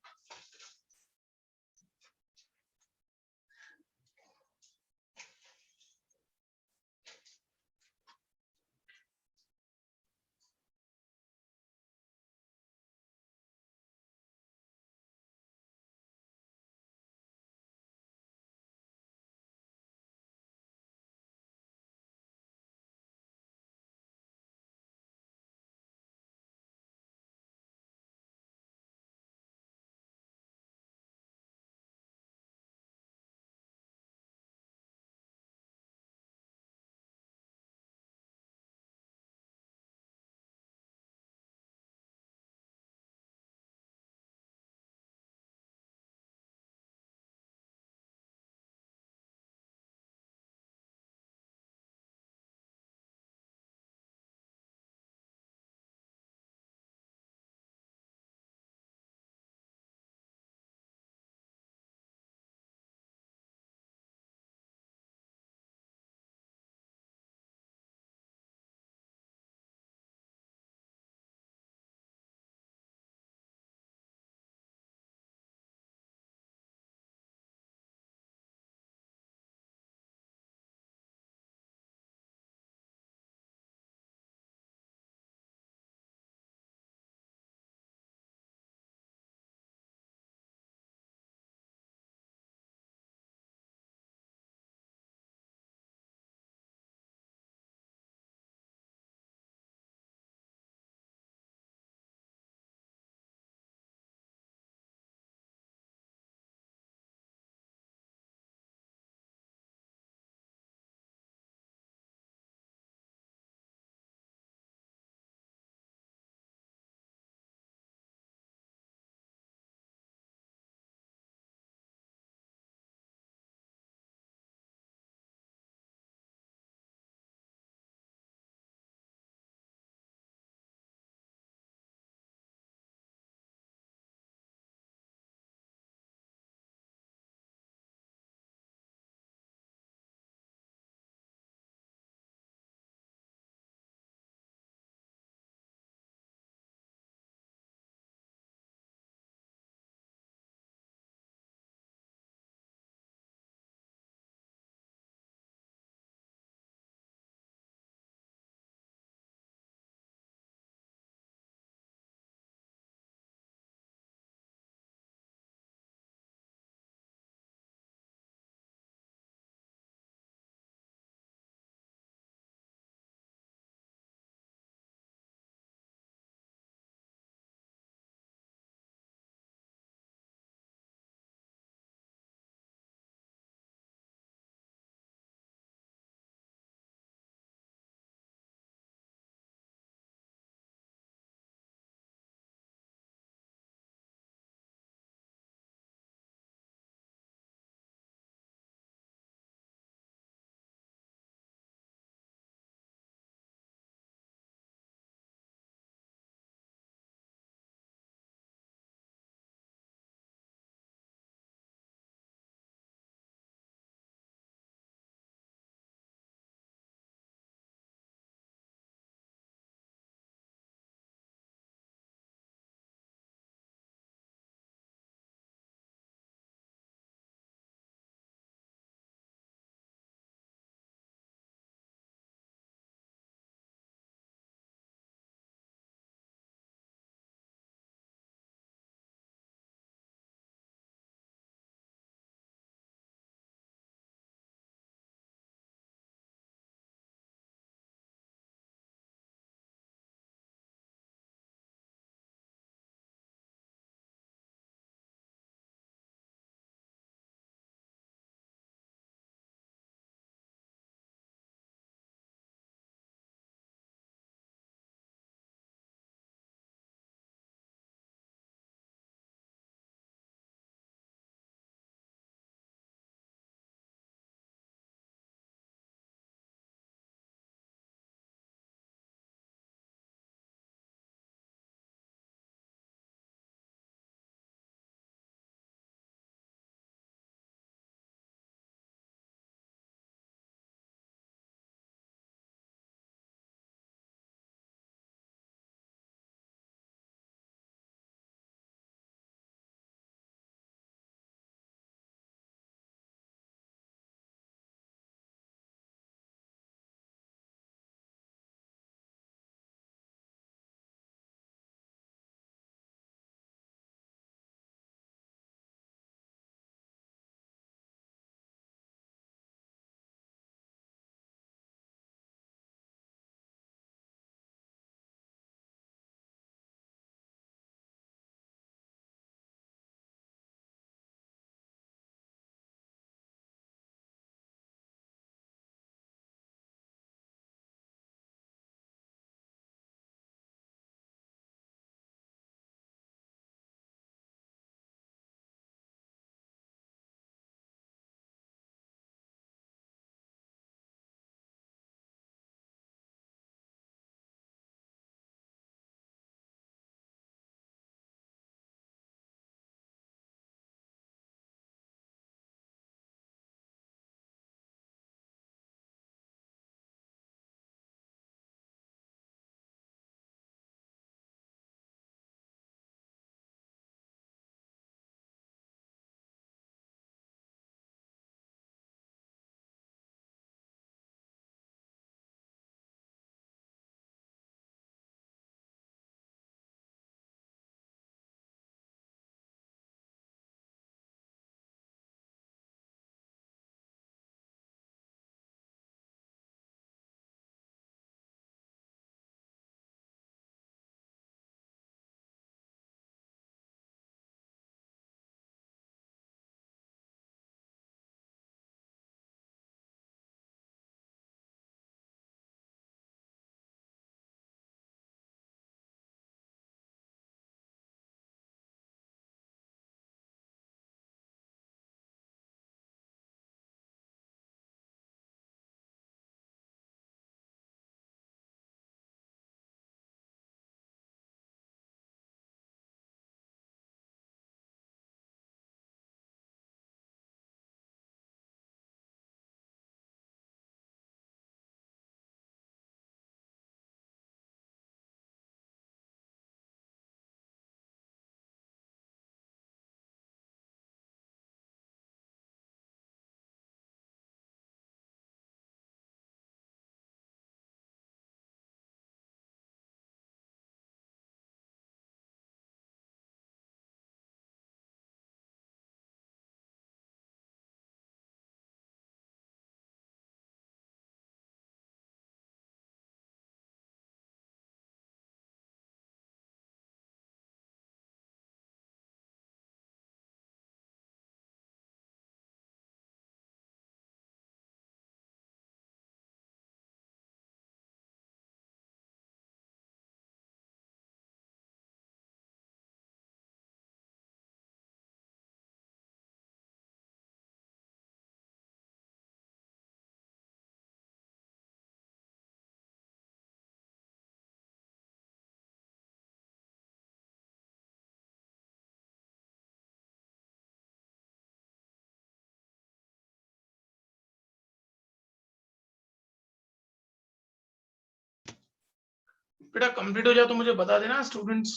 बेटा कंप्लीट हो जाए तो मुझे बता देना स्टूडेंट्स।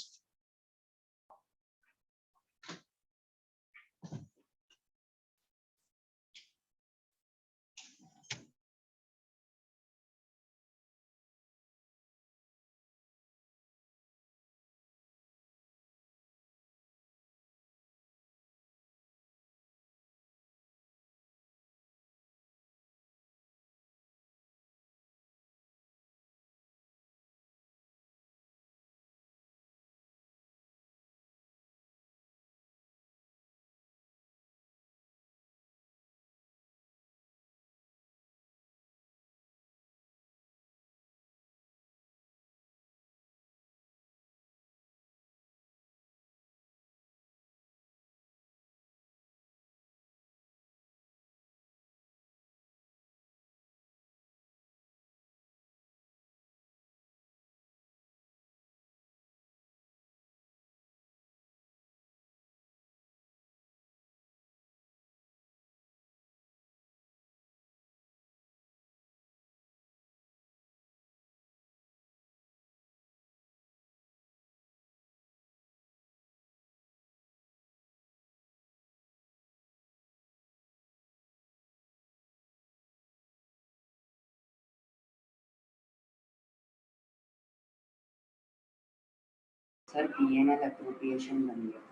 सर पीएनएल अप्रोप्रिएशन बन गया।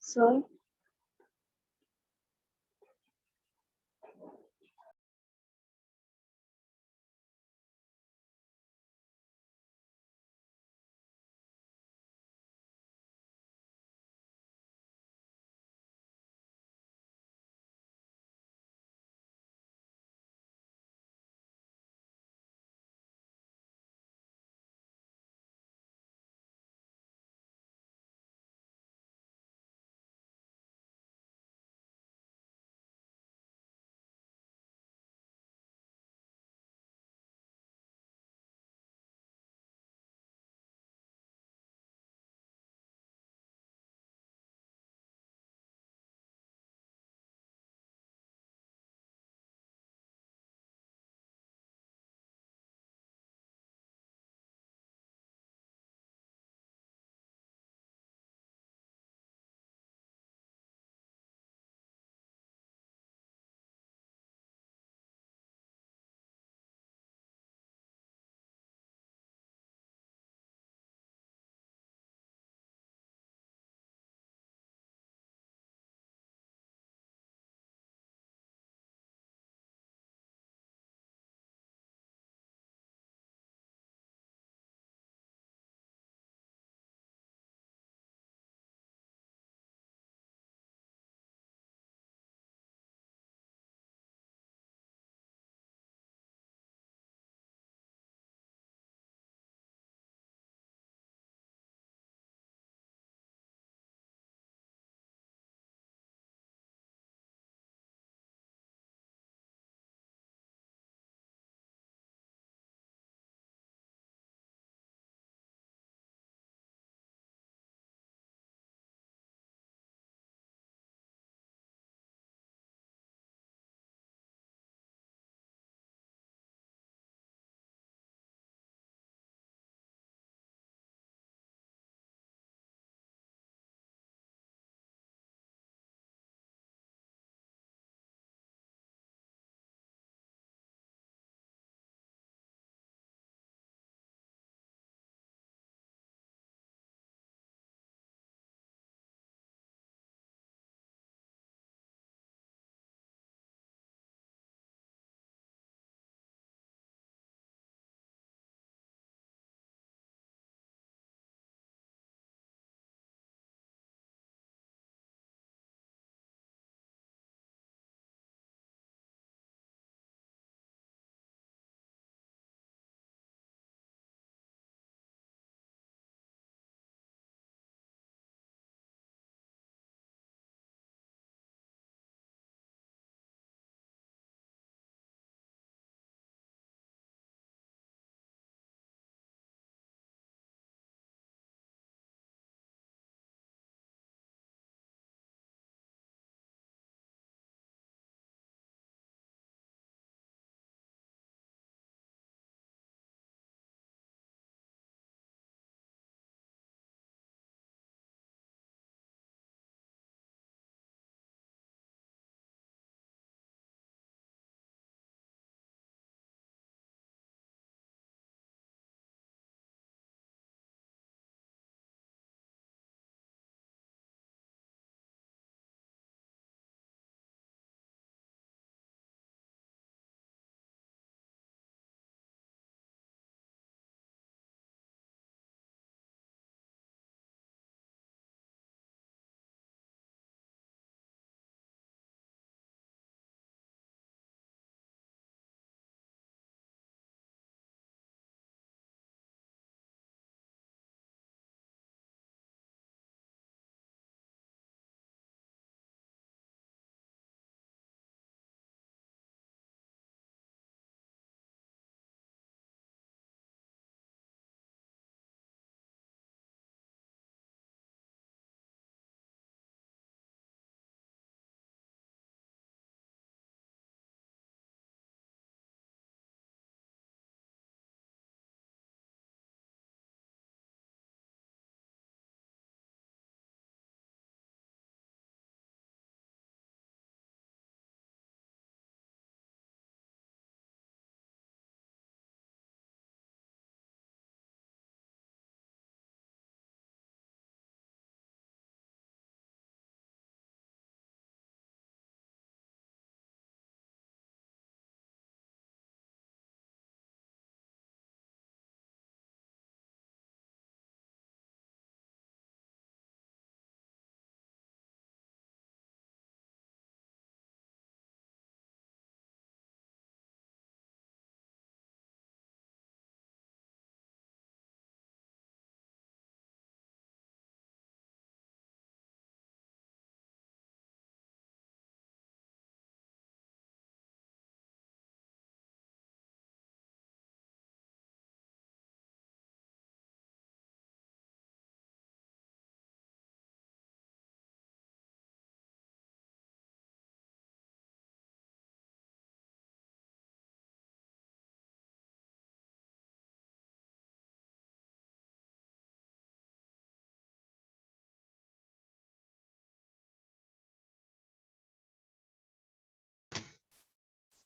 Sir,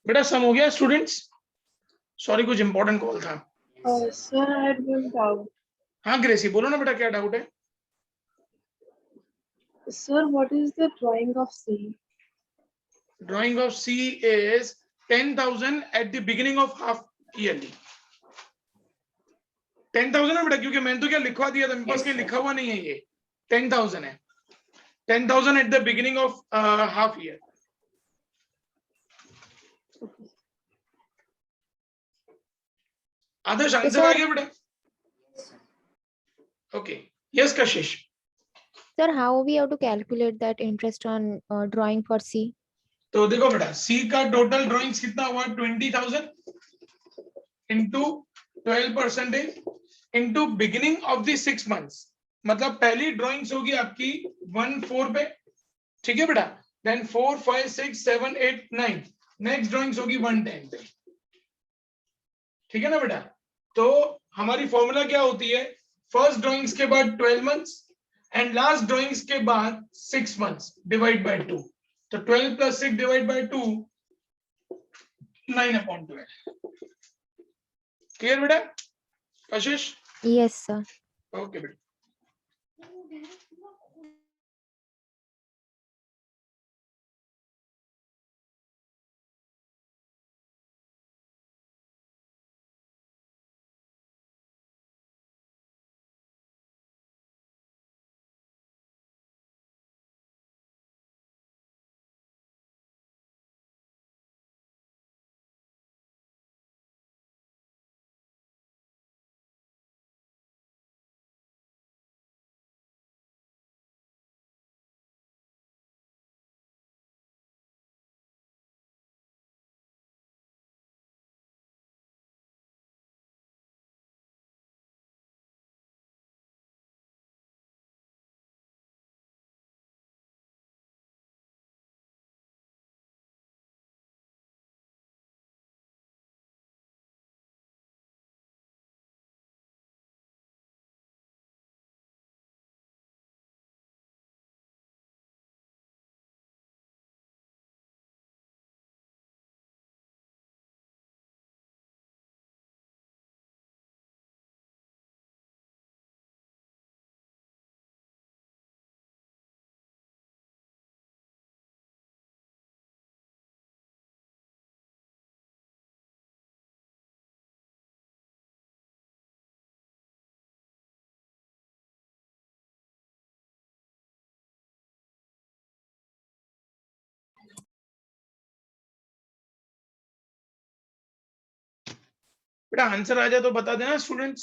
बेटा सम हो गया स्टूडेंट्स? सॉरी कुछ इंपॉर्टेंट कॉल था।
Sir, I had one doubt.
हाँ ग्रेसी बोलो ना बेटा क्या डाउट है?
Sir, what is the drawing of C?
Drawing of C is 10,000 at the beginning of half yearly. 10,000 है बेटा, क्योंकि मैंने तो क्या लिखवा दिया था, मेरे पास
Yes,
कहीं
sir.
लिखा हुआ नहीं है ये। 10,000 है, 10,000 at the beginning of half year. Adarsh answer आ गया बेटा?
Yes, sir.
Okay yes Kashish.
Sir, how we have to calculate that interest on drawing for C?
तो देखो बेटा सी का टोटल ड्रॉइंग्स कितना हुआ? 20,000 into 12% into beginning of the 6 months, मतलब पहली ड्रॉइंग्स होगी आपकी 1/4 पे, ठीक है बेटा। देन 4 5 6 7 8 9 नेक्स्ट ड्रॉइंग्स होगी 110 पे, ठीक है ना बेटा। तो हमारी फॉर्मूला क्या होती है? फर्स्ट ड्रॉइंग्स के बाद 12 months एंड लास्ट ड्रॉइंग्स के बाद 6 months डिवाइड बाय 2। तो 12 plus 6 divided by 2, 9/12। क्लियर बेटा कशिश?
Yes, sir.
ओके बेटा। बेटा आंसर आ जाए तो बता देना स्टूडेंट्स।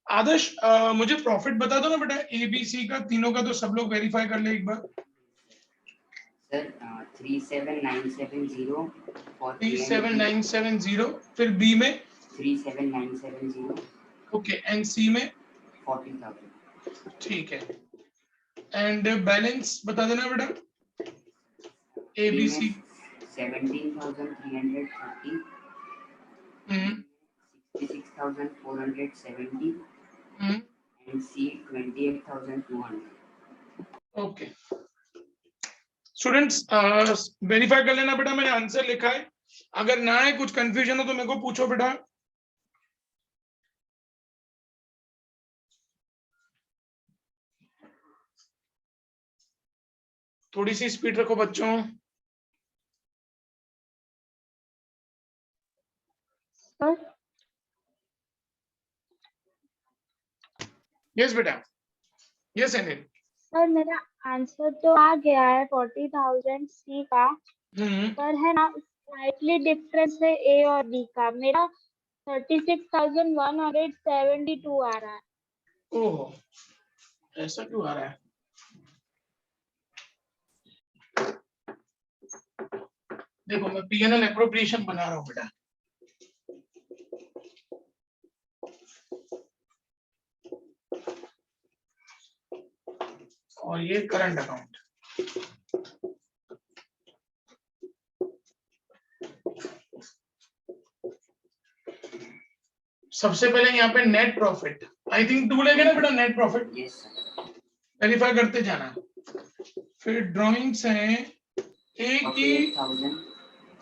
आदर्श मुझे प्रॉफिट बता दो ना बेटा, ए बी सी का, तीनों का, तो सब लोग वेरीफाई कर ले एक बार।
Sir, 37970 for A and B.
37970, फिर बी में
37970,
ओके, एंड सी में
40,000.
ठीक है। एंड बैलेंस बता देना बेटा, A B C
17,330, 66,470, and C 28,200.
Okay students verify कर लेना बेटा, मैंने आंसर लिखा है। अगर ना है कुछ कंफ्यूजन हो तो मेरे को पूछो बेटा। थोड़ी सी स्पीड रखो बच्चों।
Sir,
यस बेटा, यस अनिल।
सर मेरा आंसर तो आ गया है 40,000 सी का, पर है ना स्लाइटली डिफरेंस है ए और बी का। मेरा 36,172 आ रहा है।
ओह ऐसा क्यों आ रहा है? देखो मैं पीएनएल एप्रोप्रिएशन बना रहा हूं बेटा। और ये करंट अकाउंट। सबसे पहले यहाँ पे नेट प्रॉफिट, आई थिंक 2 लेंगे ना बेटा net profit.
Yes, sir.
Verify करते जाना। फिर ड्राइंग्स हैं ए की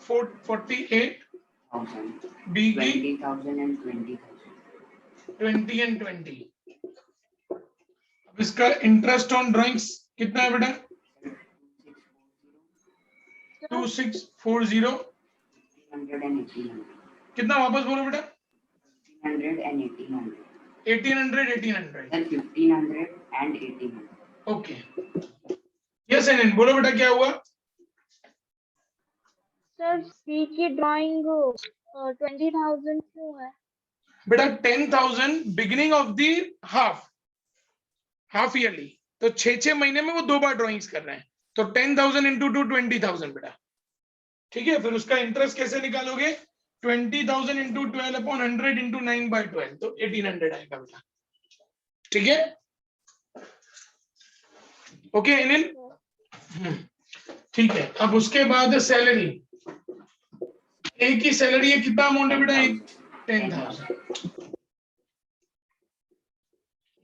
48,000, बी की
20,000 and 20,000.
20 and 20. अब इसका इंटरेस्ट ऑन ड्राइंग्स कितना है बेटा? 2640.
100 and 1800.
कितना वापस बोलो बेटा?
100 and 1800.
1800, 1800.
Then 1500 and 1800.
Okay. Yes एनएन बोलो बेटा क्या हुआ?
सर सी की ड्राइंग 20,000 क्यों है?
बेटा 10,000 beginning of the half yearly, तो 6 महीने में वो 2 बार ड्राइंग्स कर रहे हैं, तो 10,000 इंटू 2 20,000 बेटा. ठीक है, फिर उसका इंटरेस्ट कैसे निकालोगे? 20,000 इंटू 12 अपॉन 100 इंटू 9/12, तो 1800 आएगा बेटा. ठीक है, ओके एनिल. ठीक है, अब उसके बाद सैलरी. ए की सैलरी है, कितना अमाउंट है बेटा? 10,000.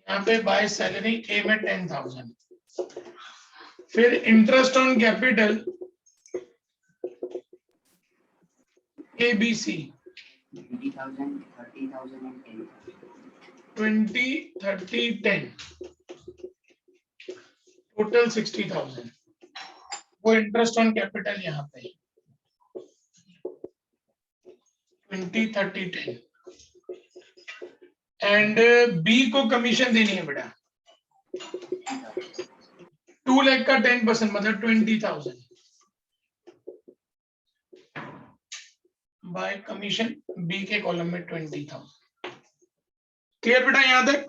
यहाँ पे बाय सैलरी ए में 10,000. फिर interest on capital ABC
20,000, 30,000 and 10,000.
20, 30, 10 total 60,000. वो इंटरेस्ट ऑन कैपिटल यहाँ पे 20, 30, 10. एंड बी को कमीशन देनी है बेटा 2 लाख का 10% मतलब 20,000 बाय कमीशन. बी के कॉलम में 20,000. क्लियर बेटा यहां तक?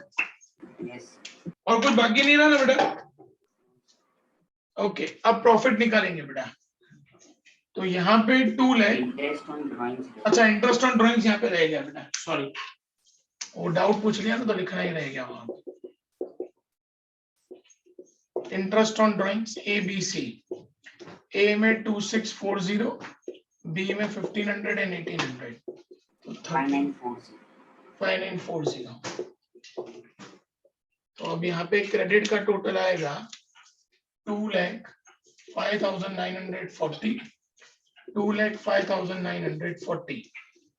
Yes.
और कुछ बाकी नहीं रहा ना बेटा? ओके, अब प्रॉफिट निकालेंगे बेटा. तो यहाँ पे 2 लाख.
Interest on drawings.
अच्छा, इंटरेस्ट ऑन ड्राइंग्स यहाँ पे रह गया बेटा, सॉरी, वो डाउट पूछ लिया ना तो लिखना ही रह गया वहां. इंटरेस्ट ऑन ड्राइंग्स ABC, ए में 2640, बी में 1500 and 1800, तो
5940.
5940. तो अब यहाँ पे क्रेडिट का टोटल आएगा 2,05,940, 2,05,940.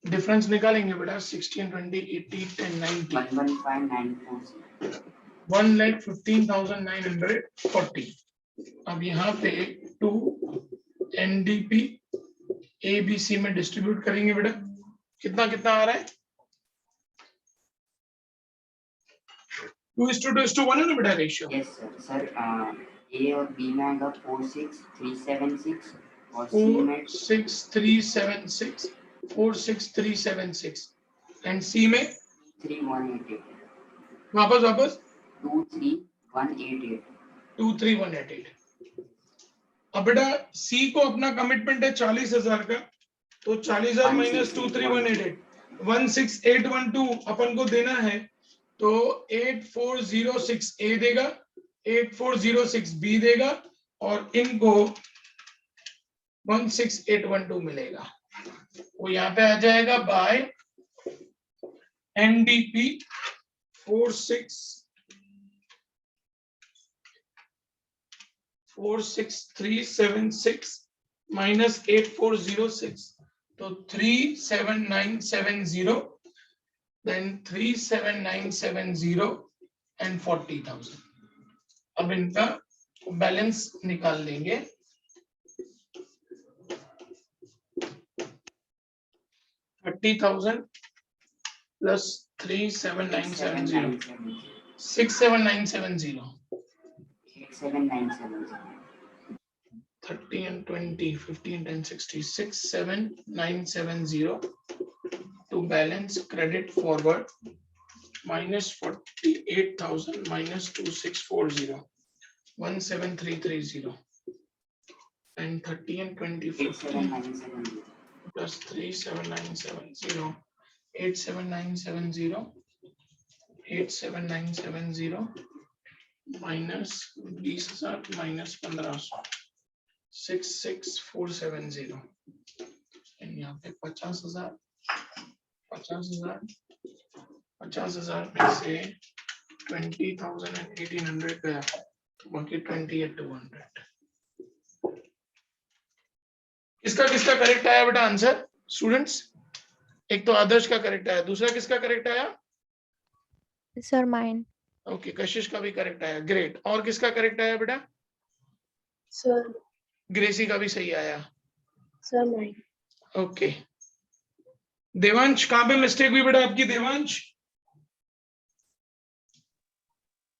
डिफरेंस निकालेंगे बेटा 16, 20, 80, 10, 90.
115,940.
1,15,940. अब यहाँ पे 2 NDP ABC में डिस्ट्रीब्यूट करेंगे बेटा. कितना कितना आ रहा है? 2:2:1 है ना बेटा ratio?
Yes sir. Sir, A और B में आएगा 46,376 और C में
46,376, 46,376 एंड सी में
3,188.
वापस
23,188.
23,188. अब बेटा सी को अपना कमिटमेंट है 40,000 का, तो 40,000 माइनस 23,188 16,812 अपन को देना है, तो 8,406 ए देगा, 8,406 बी देगा और इनको 16,812 मिलेगा. वो यहाँ पे आ जाएगा बाय NDP 46,376 माइनस 8,406, तो 3,7970, then 3,7970 and 40,000. अब इनका बैलेंस निकाल देंगे. 30,000 plus 3,7970, 6,7970.
8,7,970.
30 and 20, 15, 10, 60, 6,7970 to balance credit forward minus 48,000 minus 2,640, 17,330 and 30 and 20, 15
8,7,970.
plus 3,7970, 8,7970, 8,7970 minus 20,000 minus 1,500, 6,6,470 and यहाँ पे 50,000 में से 20,000 and 1,800 गया, तो बाकी 28,200. किसका किसका करेक्ट आया बेटा आंसर स्टूडेंट्स? एक तो आदर्श का करेक्ट आया, दूसरा किसका करेक्ट आया?
Sir, mine.
ओके, कशिश का भी करेक्ट आया, ग्रेट। और किसका करेक्ट आया बेटा?
Sir,
ग्रेसी का भी सही आया।
sir, mine.
ओके, देवांश कहाँ पे मिस्टेक हुई बेटा आपकी? Devansh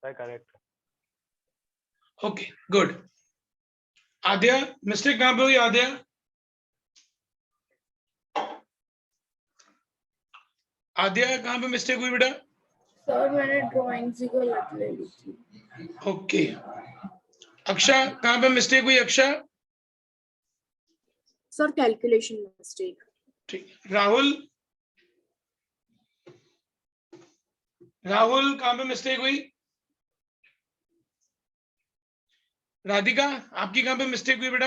correct.
Okay good. Aadya mistake कहाँ पे हुई? आद्या आद्या कहाँ पे मिस्टेक हुई बेटा?
सर मैंने ड्राइंग से गलत ले ली थी।
ओके, अक्षा कहाँ पे मिस्टेक हुई? अक्षा
सर कैलकुलेशन मिस्टेक।
ठीक, राहुल राहुल कहाँ पे मिस्टेक हुई? राधिका आपकी कहाँ पे मिस्टेक हुई बेटा?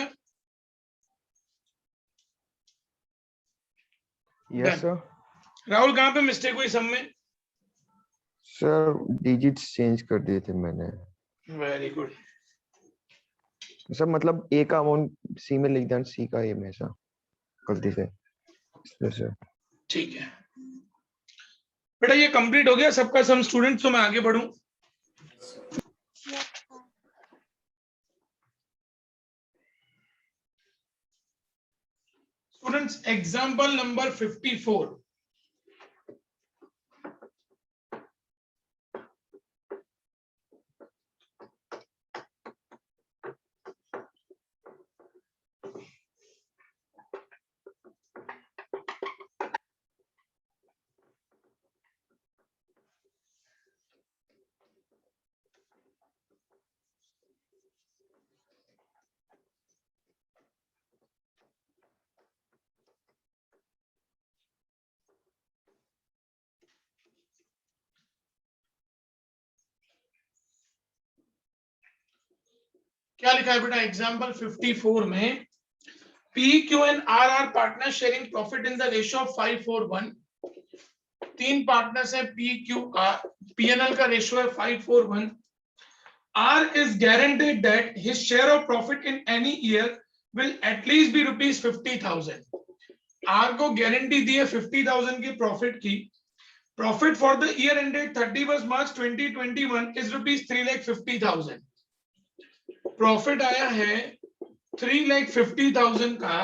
Yes sir.
राहुल कहाँ पे मिस्टेक हुई सब में?
सर डिजिट्स चेंज कर दिए थे मैंने।
Very good.
सर मतलब ए का अमाउंट सी में लिख दिया, सी का ए में ऐसा गलती से। सर
ठीक है बेटा, ये कंप्लीट हो गया सबका सम स्टूडेंट्स, तो मैं आगे बढ़ूं। Students example number 54। क्या लिखा है बेटा एग्जांपल 54 में? P Q and R are partner sharing profit in the ratio of 5:1। तीन पार्टनर्स हैं पी क्यू आर, पीएनएल का रेशियो है 5:1। R is guaranteed that his share of profit in any year will at least be ₹50,000। R को guarantee दी है 50,000 की profit की। Profit for the year ended 31 March 2021 is ₹3,50,000। Profit आया है 3,50,000 का।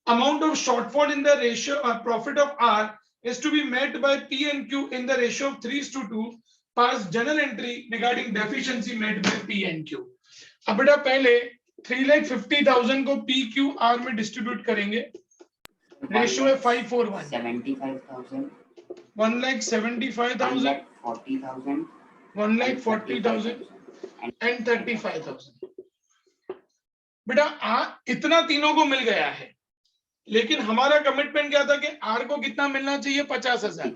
Amount of shortfall in the ratio or profit of R is to be met by P and Q in the ratio of 3:2. Pass journal entry regarding deficiency met by P and Q. अब बेटा पहले 3,50,000 को P Q R में distribute करेंगे। Ratio है 5:1।
75,000,
1,75,000,
1,40,000,
1,40,000 and 35,000। बेटा इतना तीनों को मिल गया है, लेकिन हमारा कमिटमेंट क्या था कि आर को कितना मिलना चाहिए? 50,000।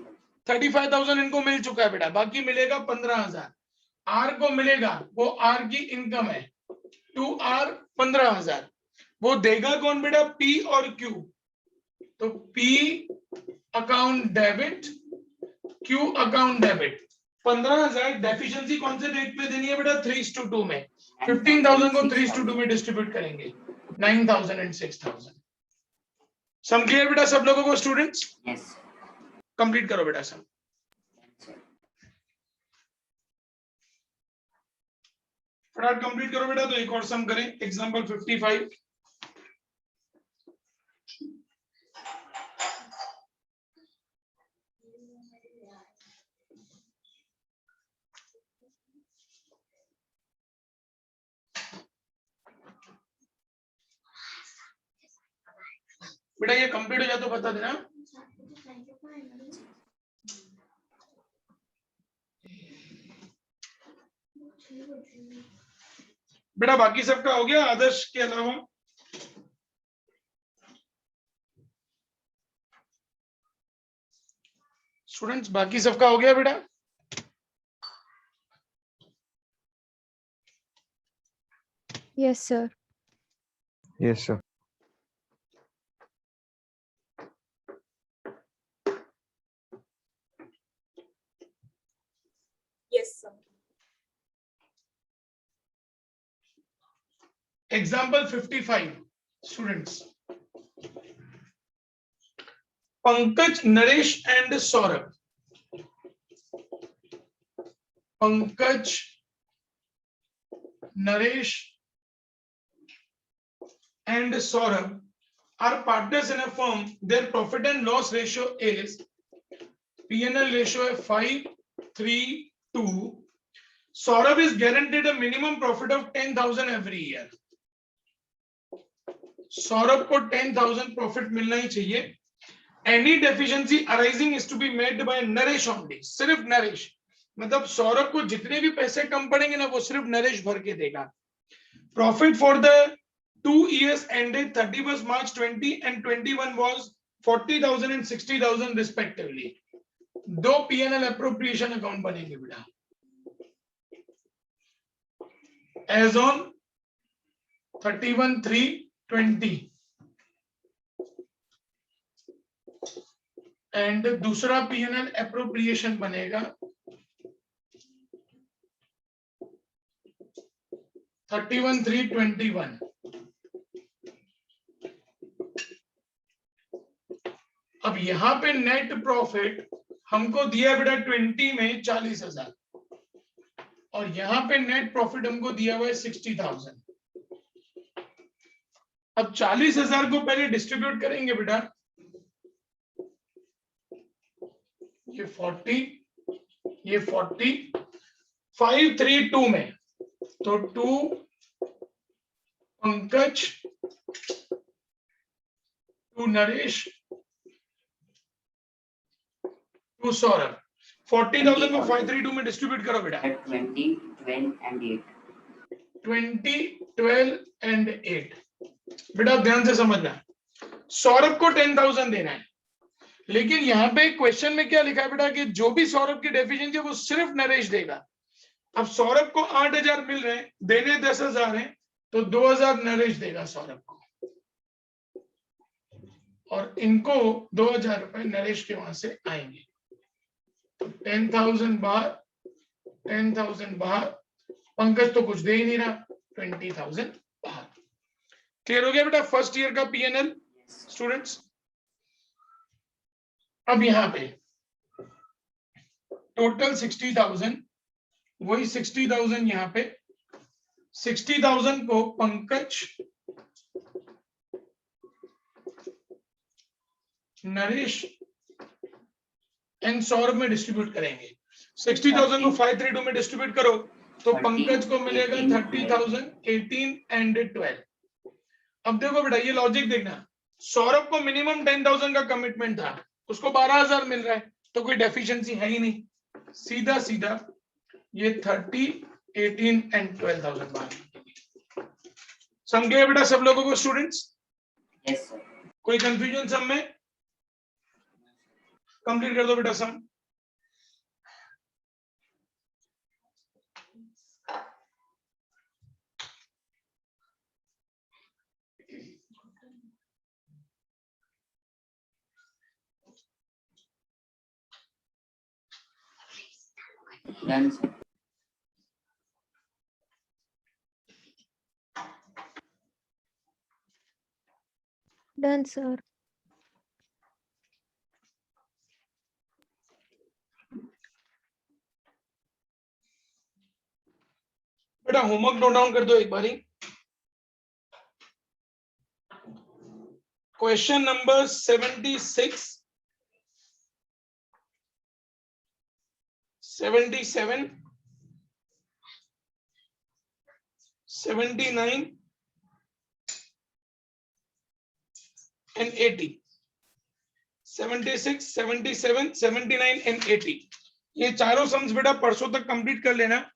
35,000 इनको मिल चुका है बेटा, बाकी मिलेगा 15,000। आर को मिलेगा, वो आर की इनकम है, टू आर 15,000। वो देगा कौन बेटा? पी और क्यू। तो P account debit, Q account debit. 15,000 deficiency कौन से रेट पे देनी है बेटा? 3:2 में। 15,000 को 3:2 में डिस्ट्रीब्यूट करेंगे। 9,000 एंड 6,000। सम क्लियर बेटा सब लोगों को स्टूडेंट्स?
यस
कंप्लीट करो बेटा सम। फटाफट कंप्लीट करो बेटा। तो एक और सम करें, एग्जांपल 55। बेटा ये कंप्लीट हो जाए तो बता देना। बेटा बाकी सबका हो गया आदर्श के अलावा? स्टूडेंट्स बाकी सबका हो गया बेटा?
Yes, sir.
Yes sir.
Yes, sir.
Example 55 students. Pankaj, Naresh and Saurabh. Pankaj, Naresh and Saurabh are partners in a firm. Their profit and loss ratio is P&L ratio है 5:3:2. Saurabh is guaranteed a minimum profit of 10,000 every year. Saurabh को 10,000 profit मिलना ही चाहिए. Any deficiency arising is to be made by Naresh only. सिर्फ नरेश, मतलब सौरभ को जितने भी पैसे कम पड़ेंगे ना वो सिर्फ नरेश भर के देगा. Profit for the 2 years ended 31st March 20 and 21 was 40,000 and 60,000 respectively. दो P&L appropriation account बनेंगे बेटा. As on 31/3/20 and दूसरा P&L appropriation बनेगा 31/3/21. अब यहां पे नेट प्रॉफिट हमको दिया बेटा 20 में 40,000 और यहां पे नेट प्रॉफिट हमको दिया हुआ है 60,000. अब 40,000 को पहले डिस्ट्रीब्यूट करेंगे बेटा. ये 40, ये 40, 5:3:2 में तो 2 पंकज, 2 नरेश, 2 सौरभ. 40,000 को 5:3:2 में डिस्ट्रीब्यूट करो बेटा.
20, 12 and 8.
20, 12 and 8. बेटा ध्यान से समझना. सौरभ को 10,000 देना है, लेकिन यहाँ पे क्वेश्चन में क्या लिखा है बेटा कि जो भी सौरभ की डेफिशिएंसी है वो सिर्फ नरेश देगा. अब सौरभ को 8,000 मिल रहे हैं, देने 10,000 है तो 2,000 नरेश देगा सौरभ को और इनको 2,000 रुपए नरेश के वहां से आएंगे. तो 10,000 बाहर, 10,000 बाहर. पंकज तो कुछ दे ही नहीं रहा, 20,000 बाहर. क्लियर हो गया बेटा फर्स्ट ईयर का P&L स्टूडेंट्स. अब यहां पे टोटल 60,000, वही 60,000 यहां पे. 60,000 को पंकज, नरेश एंड सौरभ में डिस्ट्रीब्यूट करेंगे. 60,000 को 5:3:2 में डिस्ट्रीब्यूट करो तो पंकज को मिलेगा 30,000, 18 एंड 12. अब देखो बेटा ये लॉजिक देखना. सौरभ को मिनिमम 10,000 का कमिटमेंट था, उसको 12,000 मिल रहा है तो कोई डेफिशिएंसी है ही नहीं. सीधा सीधा ये 30, 18 एंड 12,000 बाहर. समझ गए बेटा सब लोगों को स्टूडेंट्स?
Yes sir.
कोई कंफ्यूजन सब में? कंप्लीट कर दो बेटा sum.
Done sir.
Done, sir.
बेटा होमवर्क नोट डाउन कर दो एक बारी. Question number 76, 77, 79 and 80. 76, 77, 79 and 80. ये चारों सम्स बेटा परसों तक कंप्लीट कर लेना.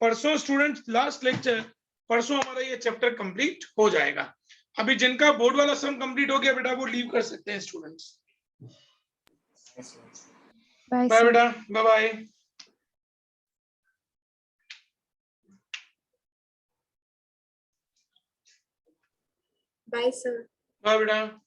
परसों स्टूडेंट्स लास्ट लेक्चर, परसों हमारा ये चैप्टर कंप्लीट हो जाएगा. अभी जिनका बोर्ड वाला सम कंप्लीट हो गया बेटा वो लीव कर सकते हैं स्टूडेंट्स.
Bye,
bye
sir.
बेटा, bye bye.
Bye, sir.
Bye बेटा.